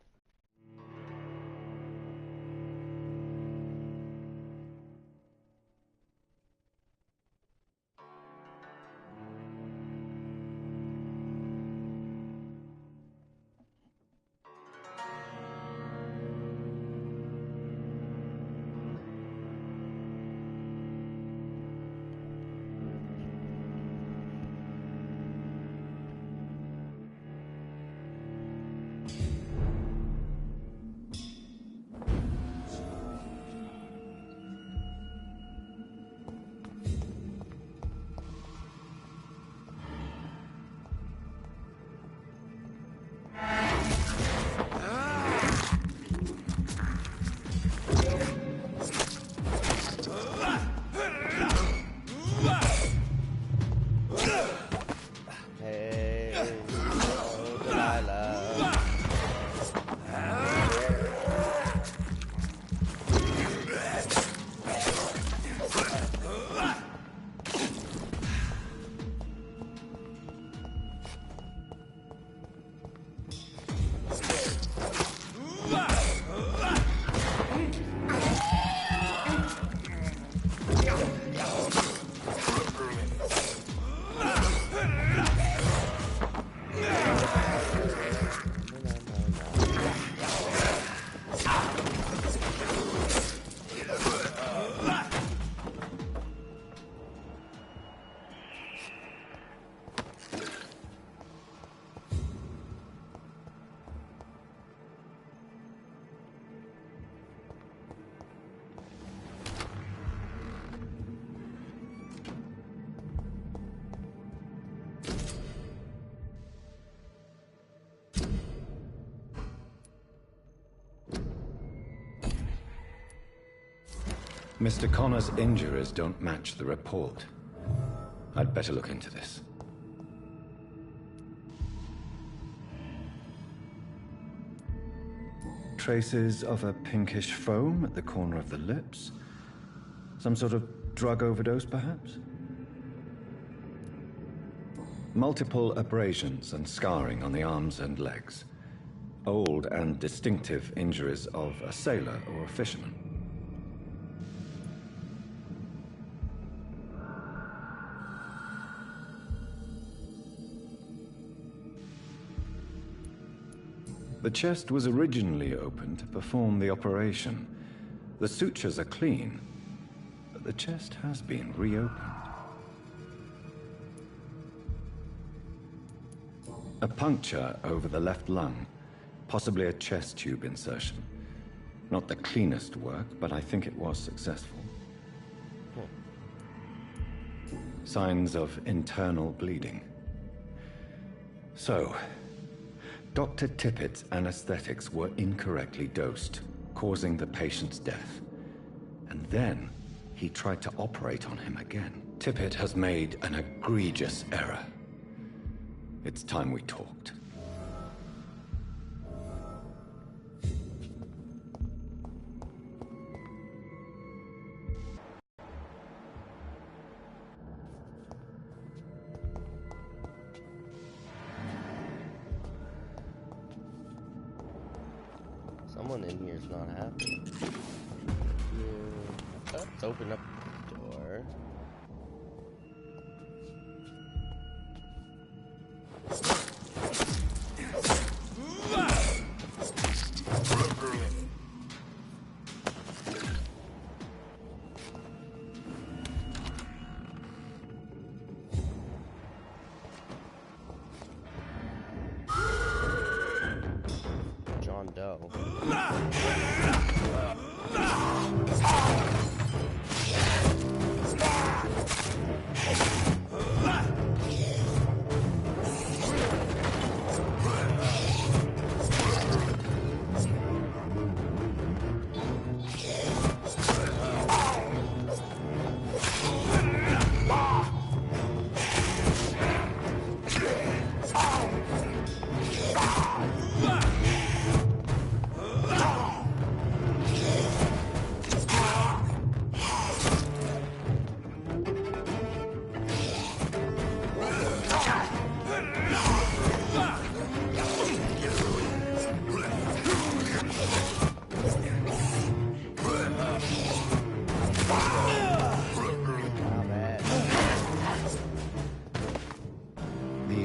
Mr. Connor's injuries don't match the report. I'd better look into this. Traces of a pinkish foam at the corner of the lips. Some sort of drug overdose, perhaps? Multiple abrasions and scarring on the arms and legs. Old and distinctive injuries of a sailor or a fisherman. The chest was originally opened to perform the operation. The sutures are clean, but the chest has been reopened. A puncture over the left lung, possibly a chest tube insertion. Not the cleanest work, but I think it was successful. Signs of internal bleeding. So, Dr. Tippett's anesthetics were incorrectly dosed, causing the patient's death. And then, he tried to operate on him again. Tippett has made an egregious error. It's time we talked. Someone in here is not happy. Let's open up the door. John Doe.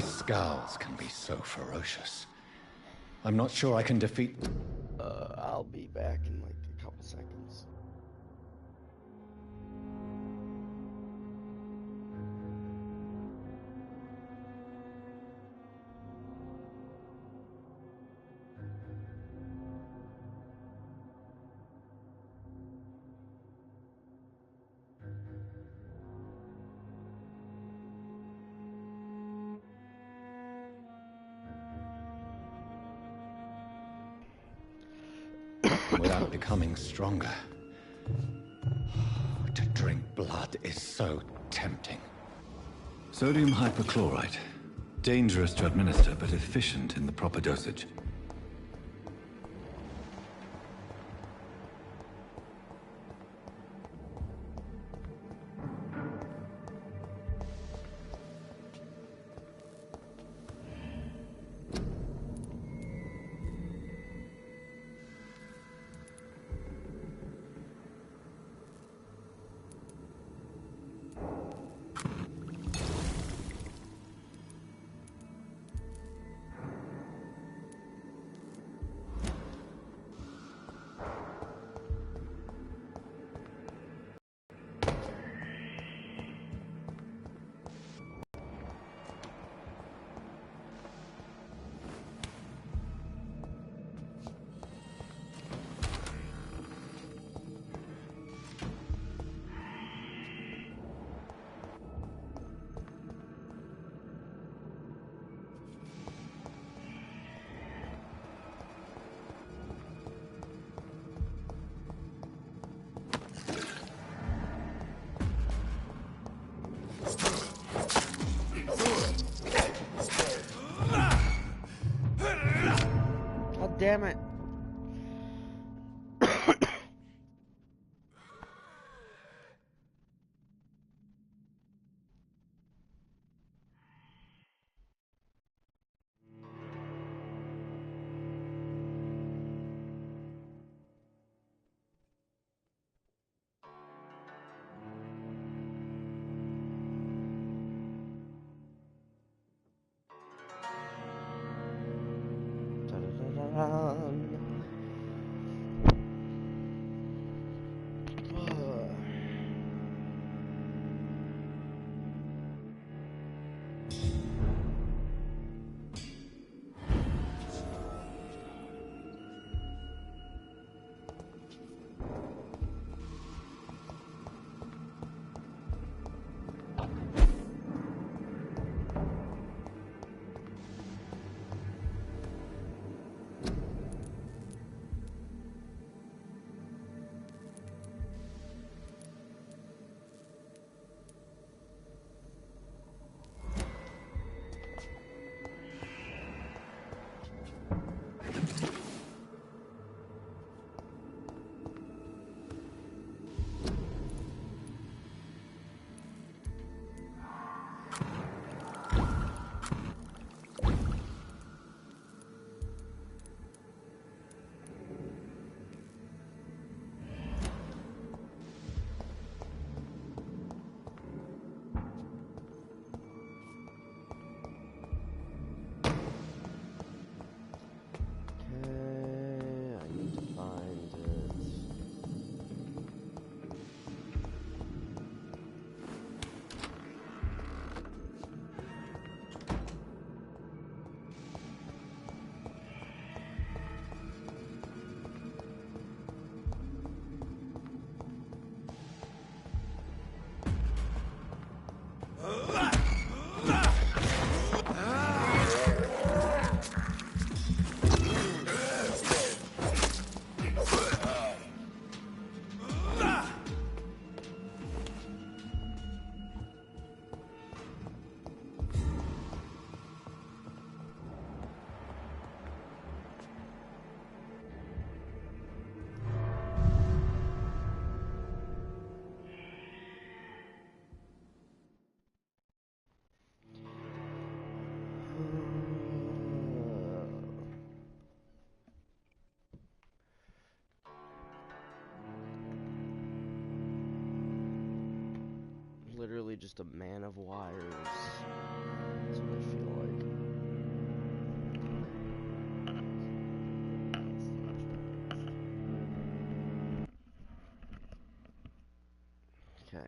Scowls can be so ferocious. I'm not sure I can defeat... I'll be back in like a couple seconds. without becoming stronger. To drink blood is so tempting. Sodium hypochlorite. Dangerous to administer, but efficient in the proper dosage. God damn it. Literally just a man of wires. That's what I feel like. Okay.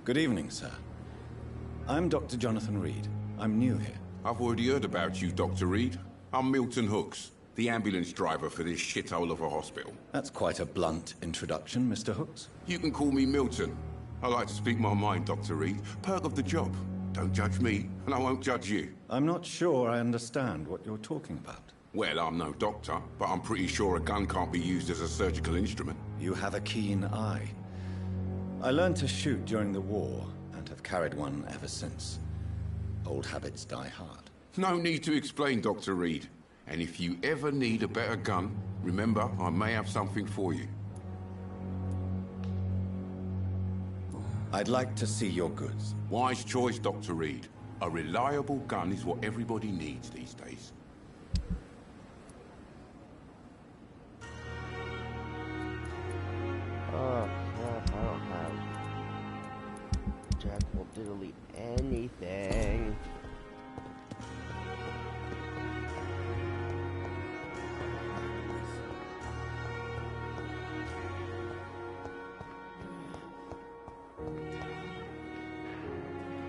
Good evening, sir. I'm Dr. Jonathan Reed. I'm new here. I've already heard about you, Dr. Reed. I'm Milton Hooks, the ambulance driver for this shithole of a hospital. That's quite a blunt introduction, Mr. Hooks. You can call me Milton. I like to speak my mind, Dr. Reed. Perk of the job. Don't judge me, and I won't judge you. I'm not sure I understand what you're talking about. Well, I'm no doctor, but I'm pretty sure a gun can't be used as a surgical instrument. You have a keen eye. I learned to shoot during the war, and have carried one ever since. Old habits die hard. No need to explain, Dr. Reed. And if you ever need a better gun, remember, I may have something for you. I'd like to see your goods. Wise choice, Dr. Reed. A reliable gun is what everybody needs these days. Oh, crap, I don't have Jack will diddly anything.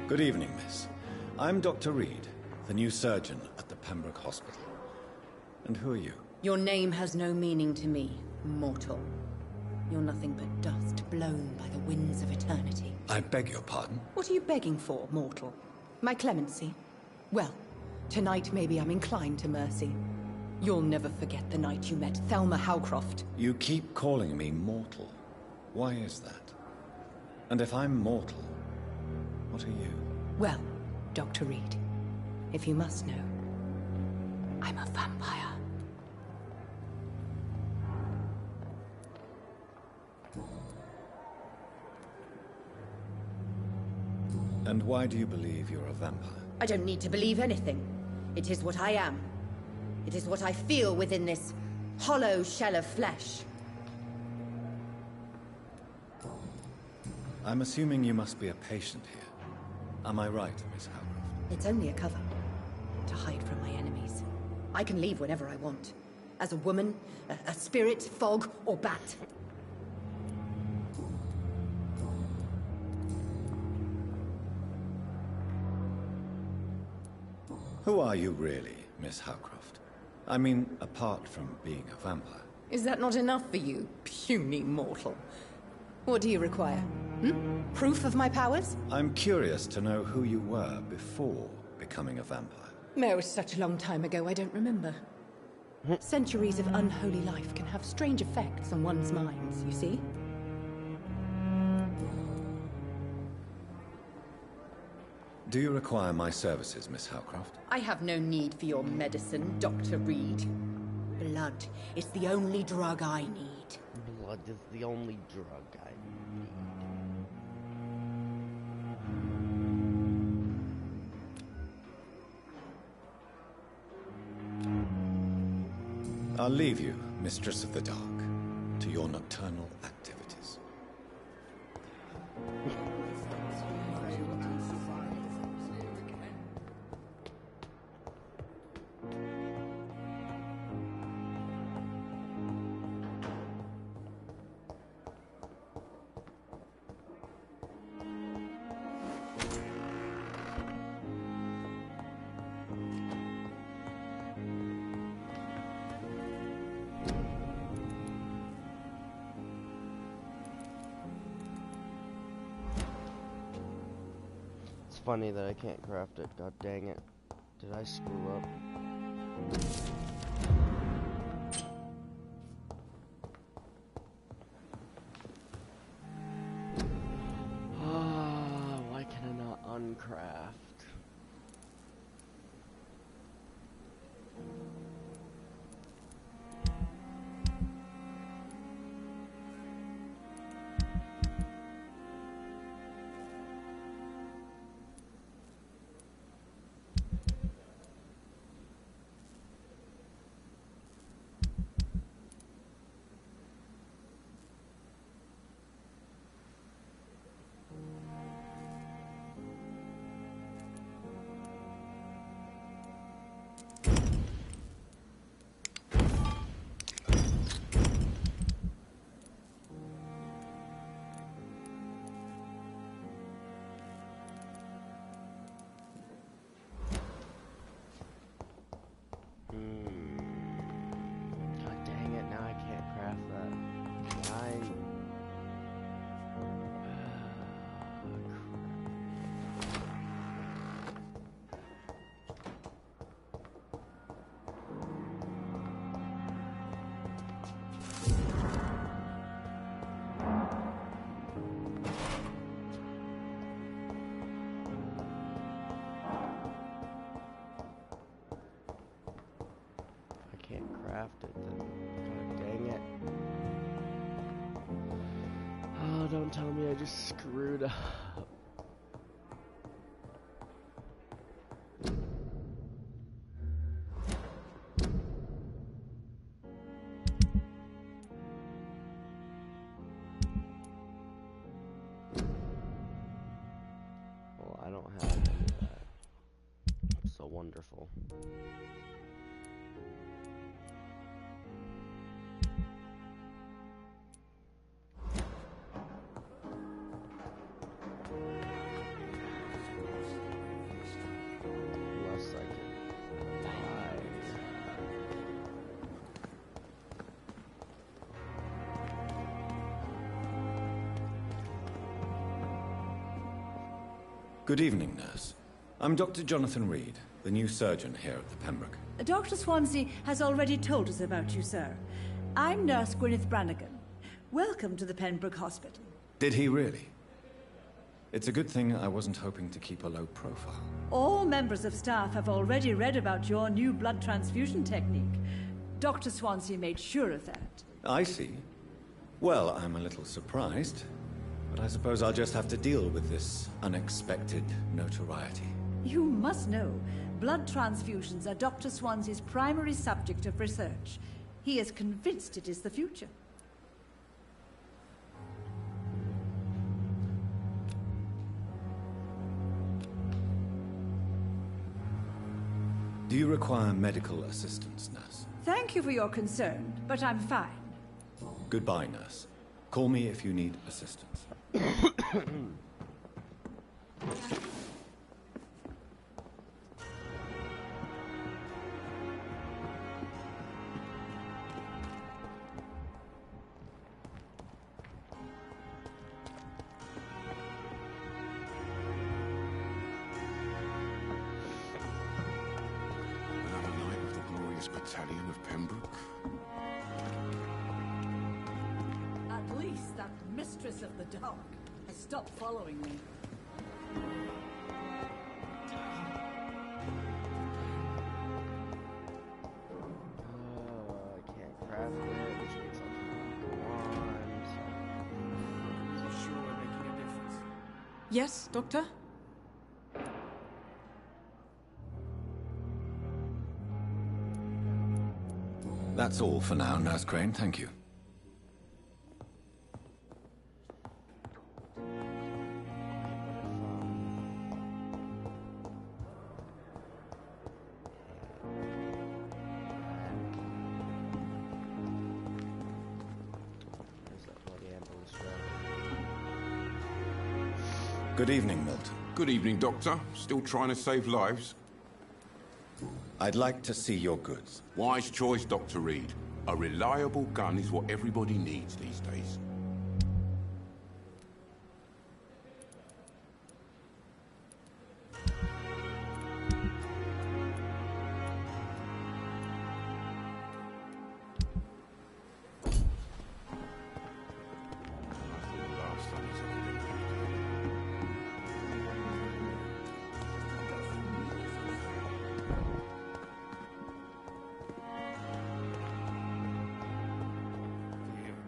Good evening, miss. I'm Dr. Reed, the new surgeon at the Pembroke Hospital. And who are you? Your name has no meaning to me, mortal. You're nothing but dust blown by the winds of eternity. I beg your pardon? What are you begging for, mortal? My clemency? Well, tonight maybe I'm inclined to mercy. You'll never forget the night you met Thelma Howcroft. You keep calling me mortal. Why is that? And if I'm mortal, what are you? Well, Dr. Reed, if you must know, I'm a vampire. And why do you believe you're a vampire? I don't need to believe anything. It is what I am. It is what I feel within this hollow shell of flesh. I'm assuming you must be a patient here. Am I right, Miss Howcroft? It's only a cover. To hide from my enemies. I can leave whenever I want. As a woman, a spirit, fog, or bat. Who are you really, Miss Howcroft? I mean, apart from being a vampire. Is that not enough for you, puny mortal? What do you require? Proof of my powers? I'm curious to know who you were before becoming a vampire. It was such a long time ago, I don't remember. Centuries of unholy life can have strange effects on one's minds, you see? Do you require my services, Miss Howcroft? I have no need for your medicine, Dr. Reed. Blood is the only drug I need. Blood is the only drug I need. I'll leave you, Mistress of the Dark, to your nocturnal activities. It's funny that I can't craft it. God dang it. Did I screw up? Why can I not uncraft? craft it, then god dang it. Oh, don't tell me I just screwed up. Well, I don't have any of that. So wonderful. Unless I can hide. Good evening, nurse. I'm Dr. Jonathan Reed, the new surgeon here at the Pembroke. Dr. Swansea has already told us about you, sir. I'm Nurse Gwyneth Brannigan. Welcome to the Pembroke Hospital. Did he really? It's a good thing I wasn't hoping to keep a low profile. All members of staff have already read about your new blood transfusion technique. Dr. Swansea made sure of that. I see. Well, I'm a little surprised, but I suppose I'll just have to deal with this unexpected notoriety. You must know, blood transfusions are Dr. Swansea's primary subject of research. He is convinced it is the future. Do you require medical assistance, nurse? Thank you for your concern, but I'm fine. Goodbye, nurse. Call me if you need assistance. Another night of the glorious battalion of Pembroke. At least that mistress of the dark has stopped following me. I can't craft it, which means I'll go on. So. You sure we're making a difference? Yes, Doctor? That's all for now, Nurse Crane. Thank you. Good evening, Milton. Good evening, Doctor. Still trying to save lives? I'd like to see your goods. Wise choice, Dr. Reed. A reliable gun is what everybody needs these days.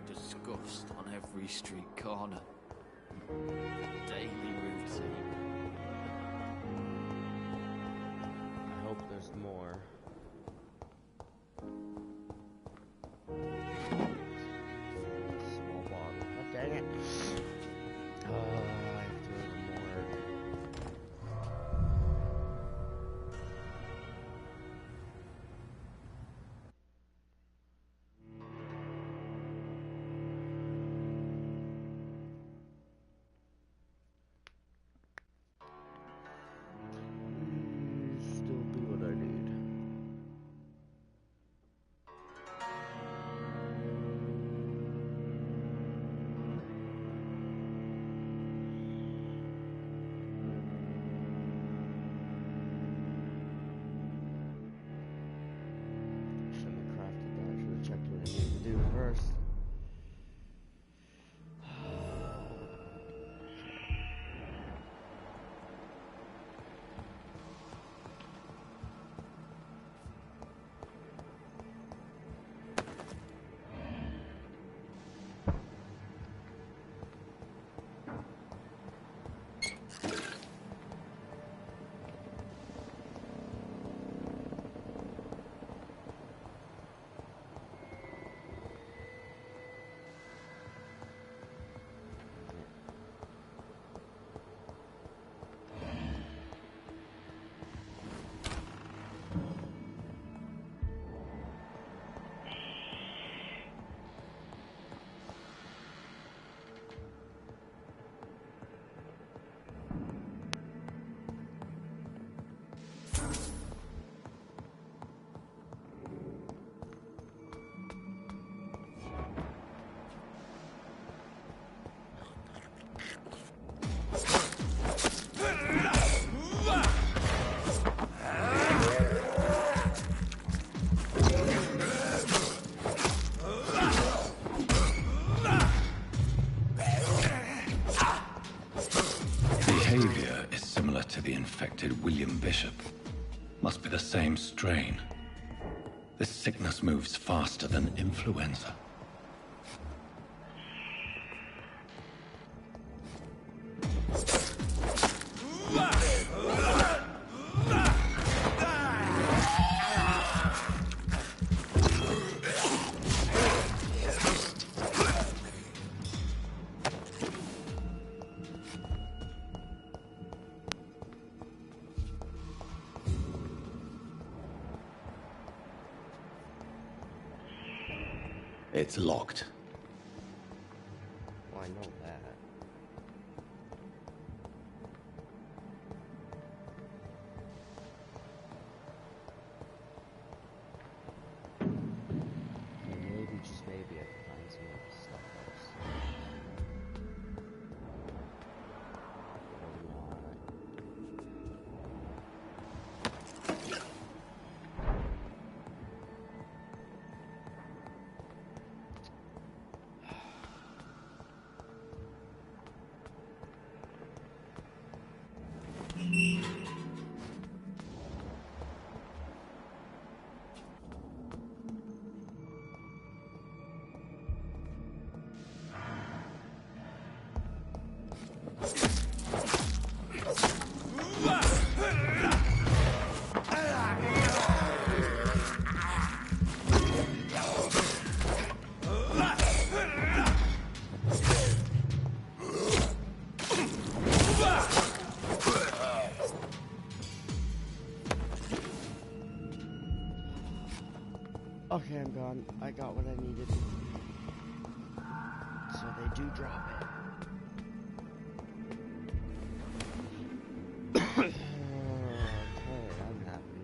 Disgust on every street corner. Daily routine. I hope there's more. Small bottle. God dang it. I have to do more. must be the same strain. This sickness moves faster than influenza. It's locked. Well, I know that. Maybe, just maybe, I can find some other stuff else. Okay, I'm gone. I got what I needed. So they do drop it. Okay, I'm happy.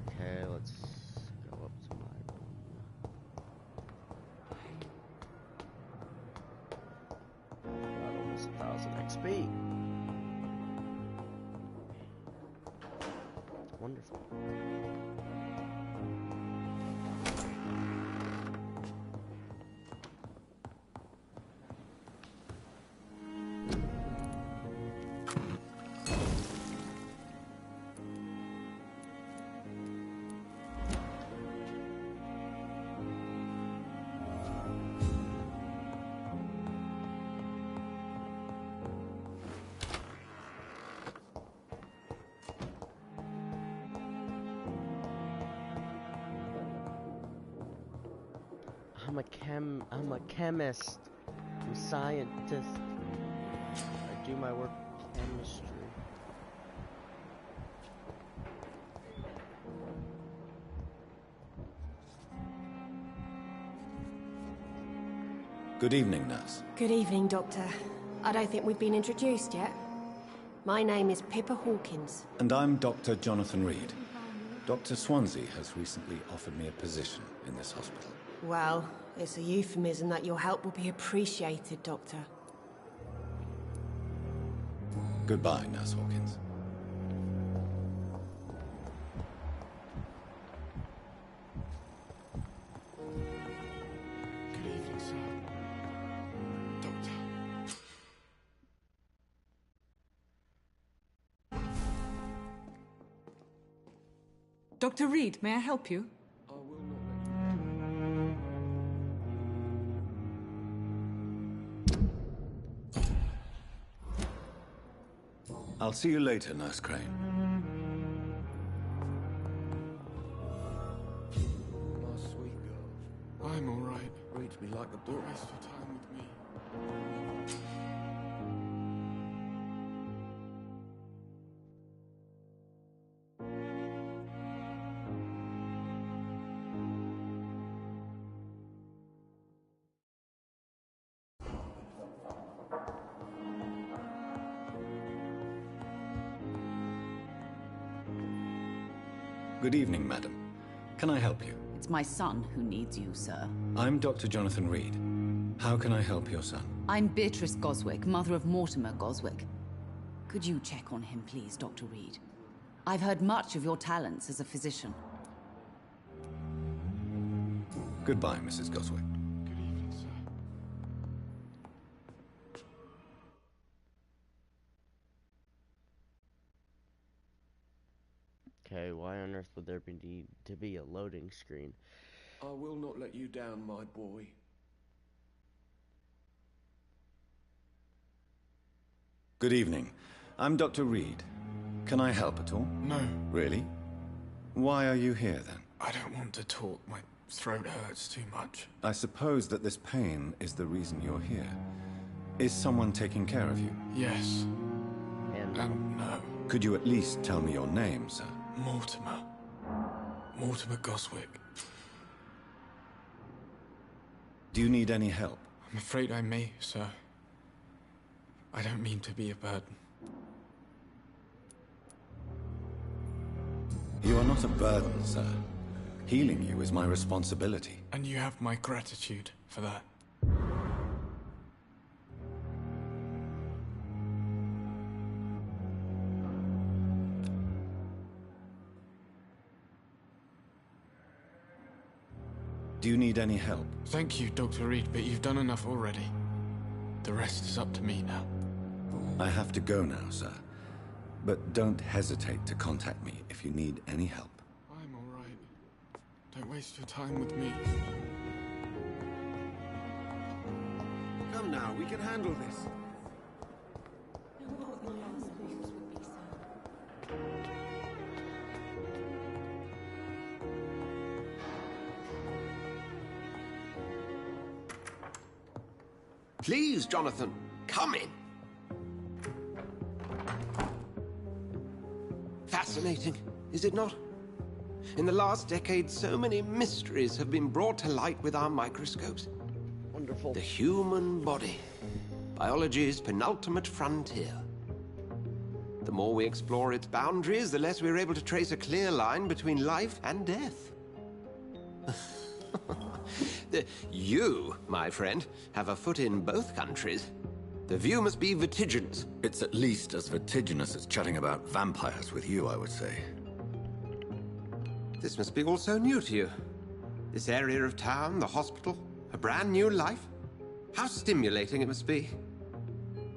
Okay, let's go up to my room. Got almost 1,000 XP. Wonderful. I'm a chemist. I'm a scientist. I do my work in chemistry. Good evening, nurse. Good evening, Doctor. I don't think we've been introduced yet. My name is Pippa Hawkins. And I'm Dr. Jonathan Reed. Dr. Swansea has recently offered me a position in this hospital. Well, it's a euphemism that your help will be appreciated, Doctor. Goodbye, Nurse Hawkins. Good evening, sir. Doctor. Dr. Reed, may I help you? I'll see you later, Nurse Crane. My sweet girl. I'm all right. Reach me like a book. Don't waste your time with me. Good evening, madam. Can I help you? It's my son who needs you, sir. I'm Dr. Jonathan Reed. How can I help your son? I'm Beatrice Goswick, mother of Mortimer Goswick. Could you check on him, please, Dr. Reed? I've heard much of your talents as a physician. Goodbye, Mrs. Goswick. Good evening, sir. Okay, why on earth would there need to be a loading screen? I will not let you down, my boy. Good evening. I'm Dr. Reed. Can I help at all? No. Really? Why are you here, then? I don't want to talk. My throat hurts too much. I suppose that this pain is the reason you're here. Is someone taking care of you? Yes. And no. Could you at least tell me your name, sir? Mortimer. Mortimer Goswick. Do you need any help? I'm afraid I may, sir. I don't mean to be a burden. You are not a burden, sir. Healing you is my responsibility. And you have my gratitude for that. Do you need any help? Thank you, Dr. Reed, but you've done enough already. The rest is up to me now. I have to go now, sir. But don't hesitate to contact me if you need any help. I'm all right. Don't waste your time with me. Come now, we can handle this. Please, Jonathan, come in. Fascinating, is it not? In the last decade, so many mysteries have been brought to light with our microscopes. Wonderful. The human body, biology's penultimate frontier. The more we explore its boundaries, the less we're able to trace a clear line between life and death. You, my friend, have a foot in both countries. The view must be vertiginous. It's at least as vertiginous as chatting about vampires with you, I would say. This must be all so new to you. This area of town, the hospital, a brand new life. How stimulating it must be.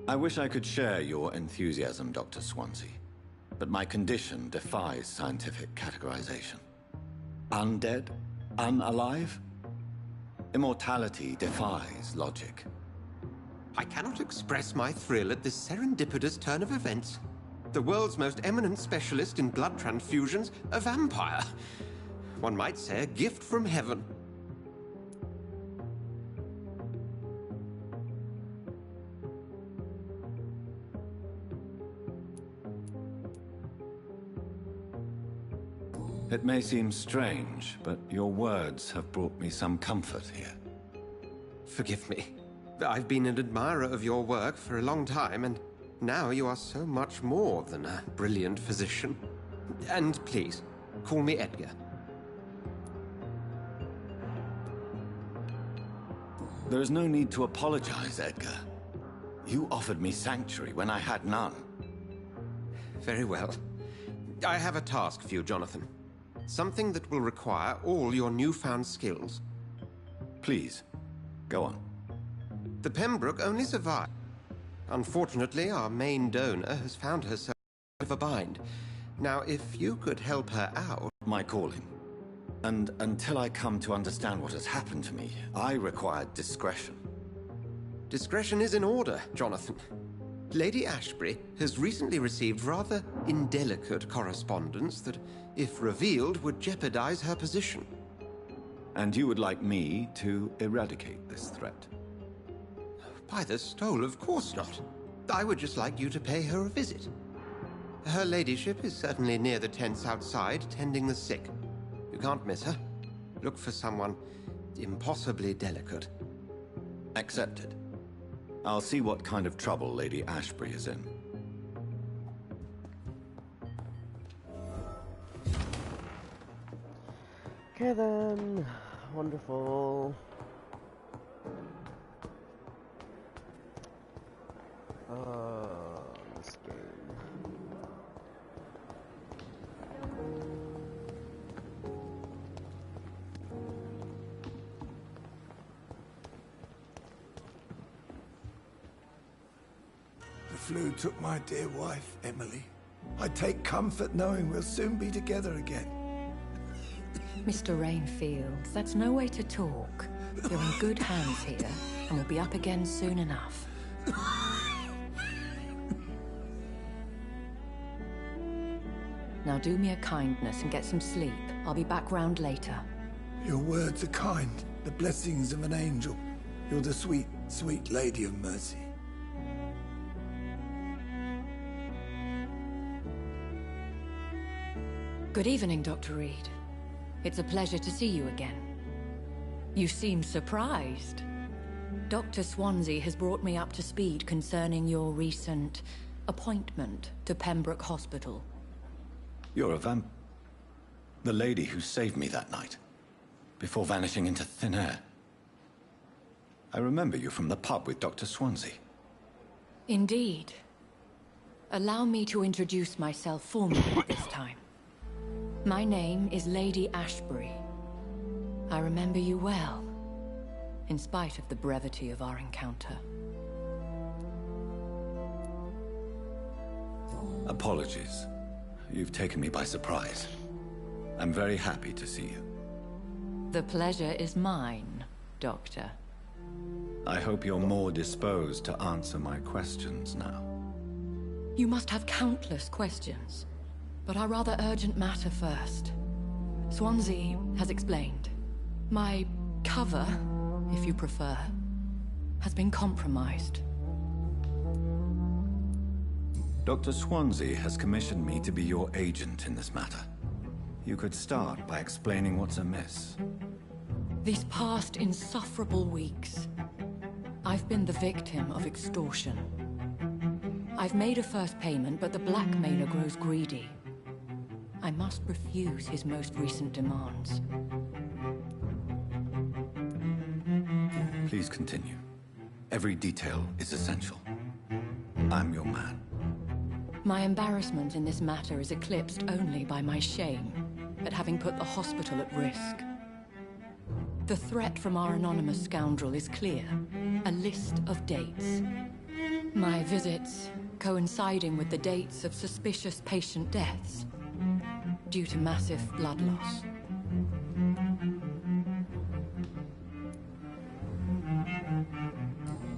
I wish I could share your enthusiasm, Dr. Swansea. But my condition defies scientific categorization. Undead? Unalive? Immortality defies logic. I cannot express my thrill at this serendipitous turn of events. The world's most eminent specialist in blood transfusions, a vampire. One might say a gift from heaven. It may seem strange, but your words have brought me some comfort here. Forgive me. I've been an admirer of your work for a long time, and now you are so much more than a brilliant physician. And please, call me Edgar. There is no need to apologize, Edgar. You offered me sanctuary when I had none. Very well. I have a task for you, Jonathan. Something that will require all your newfound skills. Please, go on. The Pembroke only survived. Unfortunately, our main donor has found herself in a bind. Now, if you could help her out... My calling. And until I come to understand what has happened to me, I require discretion. Discretion is in order, Jonathan. Lady Ashbury has recently received rather indelicate correspondence that, if revealed, would jeopardize her position. And you would like me to eradicate this threat? By the stole, of course not. I would just like you to pay her a visit. Her ladyship is certainly near the tents outside, tending the sick. You can't miss her. Look for someone impossibly delicate. Accepted. I'll see what kind of trouble Lady Ashbury is in. Okay then. Wonderful. This game. The flu took my dear wife, Emily. I take comfort knowing we'll soon be together again. Mr. Rainfield, that's no way to talk. You're in good hands here, and we'll be up again soon enough. Now do me a kindness and get some sleep. I'll be back round later. Your words are kind, the blessings of an angel. You're the sweet, sweet Lady of Mercy. Good evening, Dr. Reed. It's a pleasure to see you again. You seem surprised. Dr. Swansea has brought me up to speed concerning your recent appointment to Pembroke Hospital. You're a the lady who saved me that night, before vanishing into thin air. I remember you from the pub with Dr. Swansea. Indeed. Allow me to introduce myself formally this time. My name is Lady Ashbury. I remember you well, in spite of the brevity of our encounter. Apologies. You've taken me by surprise. I'm very happy to see you. The pleasure is mine, Doctor. I hope you're more disposed to answer my questions now. You must have countless questions, but our rather urgent matter first. Swansea has explained. My cover, if you prefer, has been compromised. Dr. Swansea has commissioned me to be your agent in this matter. You could start by explaining what's amiss. These past insufferable weeks, I've been the victim of extortion. I've made a first payment, but the blackmailer grows greedy. I must refuse his most recent demands. Please continue. Every detail is essential. I'm your man. My embarrassment in this matter is eclipsed only by my shame at having put the hospital at risk. The threat from our anonymous scoundrel is clear. A list of dates. My visits coinciding with the dates of suspicious patient deaths due to massive blood loss.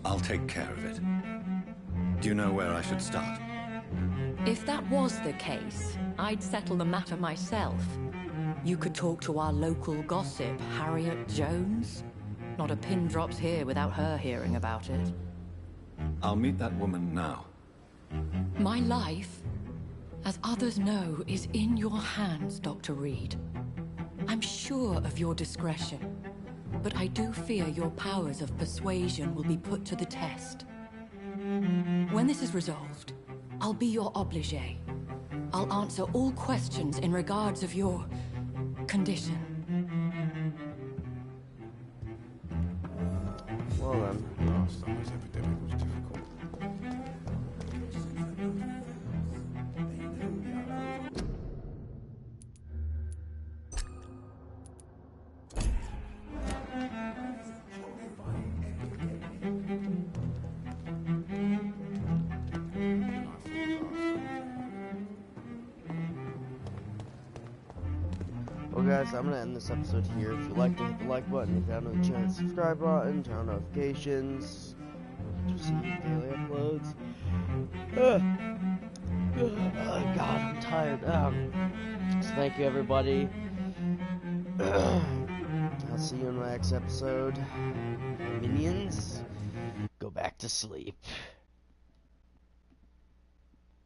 I'll take care of it. Do you know where I should start? If that was the case, I'd settle the matter myself. You could talk to our local gossip, Harriet Jones. Not a pin drops here without her hearing about it. I'll meet that woman now. My life, as others know, is in your hands, Dr. Reed. I'm sure of your discretion, but I do fear your powers of persuasion will be put to the test. When this is resolved, I'll be your obligé. I'll answer all questions in regards of your condition. Well then. Last time this epidemic was difficult. Well guys, I'm gonna end this episode here. If you liked it, hit the like button. If you haven't, the channel, subscribe button, turn on notifications. receive daily uploads. God, I'm tired. So thank you, everybody. I'll see you in the next episode. Minions, go back to sleep.